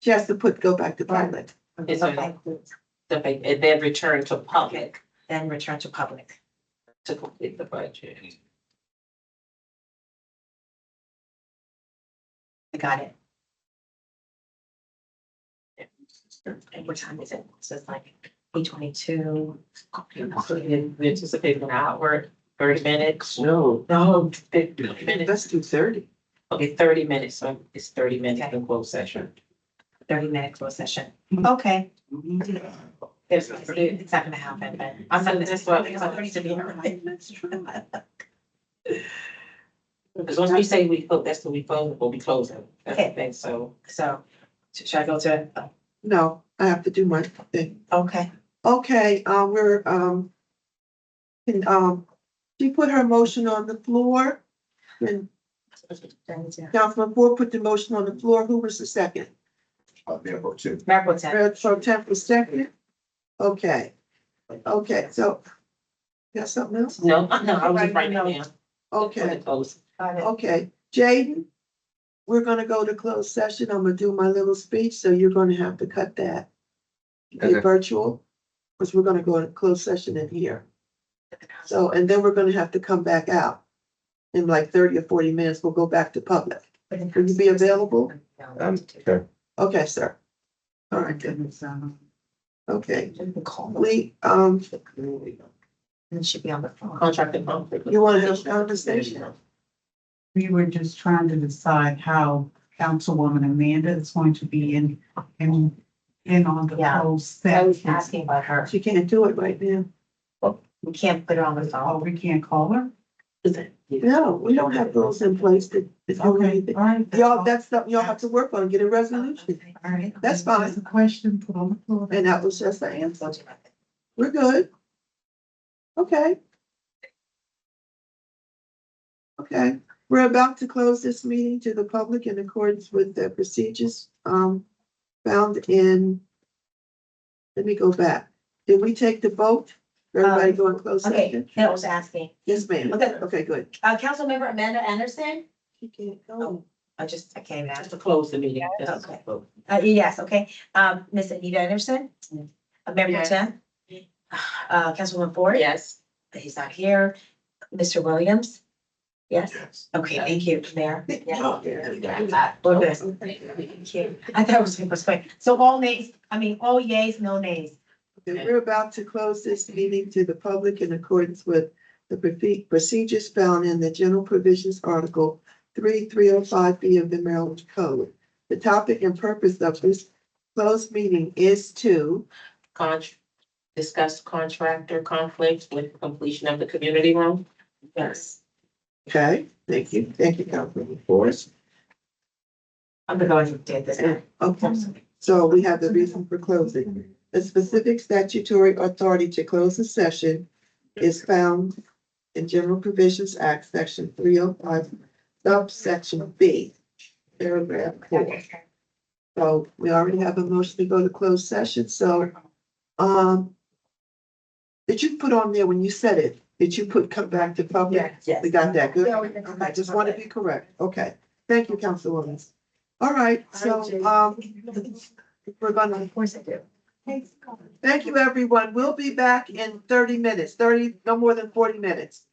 Speaker 8: She has to go back to public.
Speaker 5: It's okay. And then return to public
Speaker 3: Then return to public.
Speaker 5: to complete the budget.
Speaker 3: I got it. And what time is it? So it's like 8:22.
Speaker 5: So we anticipate an hour, 30 minutes.
Speaker 8: No.
Speaker 5: No, 50 minutes.
Speaker 8: Let's do 30.
Speaker 5: Okay, 30 minutes, so it's 30 minutes in closed session.
Speaker 3: 30-minute closed session. Okay.
Speaker 5: Yes,
Speaker 3: It's not gonna happen, but I'm not.
Speaker 5: So that's what-
Speaker 3: Because I don't need to be here, right?
Speaker 5: Because once we say we close, that's when we close, we'll be closing. That's the thing, so.
Speaker 3: So, should I go to,
Speaker 8: No, I have to do my thing.
Speaker 3: okay.
Speaker 8: Okay, she put her motion on the floor. And Councilman Ford put the motion on the floor. Who was the second?
Speaker 6: Mayor Pro Tem.
Speaker 3: Mayor Pro Tem.
Speaker 8: Mayor Pro Tem was second. Okay. Okay, so. Got something else?
Speaker 5: No, no, I was just writing it down.
Speaker 8: Okay,
Speaker 5: For the close.
Speaker 8: okay. Jaden, we're gonna go to closed session. I'm gonna do my little speech, so you're gonna have to cut that.
Speaker 6: Okay.
Speaker 8: Be virtual, because we're gonna go to closed session in here. So, and then we're gonna have to come back out. In like 30 or 40 minutes, we'll go back to public. Will you be available?
Speaker 6: Okay.
Speaker 8: Okay, sir. All right, good.
Speaker 4: Goodness,
Speaker 8: Okay,
Speaker 3: Call
Speaker 8: we,
Speaker 3: and it should be on the phone.
Speaker 5: Contract and conflict.
Speaker 8: you wanna have a conversation?
Speaker 4: We were just trying to decide how Councilwoman Amanda is going to be in on the
Speaker 3: Yeah.
Speaker 4: closed
Speaker 3: I was
Speaker 4: session.
Speaker 3: asking about her.
Speaker 8: She can't do it right now.
Speaker 3: We can't put her on the
Speaker 4: Oh,
Speaker 3: phone.
Speaker 4: we can't call her?
Speaker 8: No, we don't have rules in place to do
Speaker 4: Okay,
Speaker 8: anything.
Speaker 4: all right.
Speaker 8: Y'all, that's something y'all have to work on, get a resolution.
Speaker 4: All right.
Speaker 8: That's fine.
Speaker 4: There's a question put on the floor.
Speaker 8: And that was just the answer. We're good. Okay. Okay, we're about to close this meeting to the public in accordance with the procedures, found in. Let me go back. Did we take the vote? Everybody go in closed
Speaker 3: Okay,
Speaker 8: session?
Speaker 3: I was asking.
Speaker 8: Yes, ma'am.
Speaker 3: Okay.
Speaker 8: Okay, good.
Speaker 3: Councilmember Amanda Anderson?
Speaker 8: She can't go.
Speaker 3: I came
Speaker 5: Just
Speaker 3: out.
Speaker 5: to close the meeting. That's
Speaker 3: Okay.
Speaker 5: all.
Speaker 3: Yes, okay. Miss Anita Anderson? Mayor Pro Tem? Councilwoman Ford?
Speaker 5: Yes.
Speaker 3: He's not here. Mr. Williams? Yes? Okay, thank you, Mayor. Yeah. We're good. Thank you. I thought it was super quick. So all nays, all yays, no nays.
Speaker 8: Okay, we're about to close this meeting to the public in accordance with the procedures found in the general provisions article 305B of the Maryland Code. The topic and purpose of this closed meeting is to
Speaker 5: Discuss contractor conflicts with completion of the community room.
Speaker 3: Yes.
Speaker 8: okay, thank you, Councilman Forrest.
Speaker 3: I'm gonna go ahead and take this.
Speaker 8: Okay, so we have the reason for closing. The specific statutory authority to close the session is found in General Provisions Act, section 305, subsection B, paragraph 4. So we already have a motion to go to closed session, so, did you put on there when you said it, did you put come back to public?
Speaker 3: Yes.
Speaker 8: We got that, good?
Speaker 3: Yeah, we can come back
Speaker 8: I
Speaker 3: to
Speaker 8: just want to
Speaker 3: public.
Speaker 8: be correct, okay. Thank you, Councilwoman. All right, so, we're gonna,
Speaker 3: Of course I do.
Speaker 8: thank you, everyone. We'll be back in 30 minutes, no more than 40 minutes.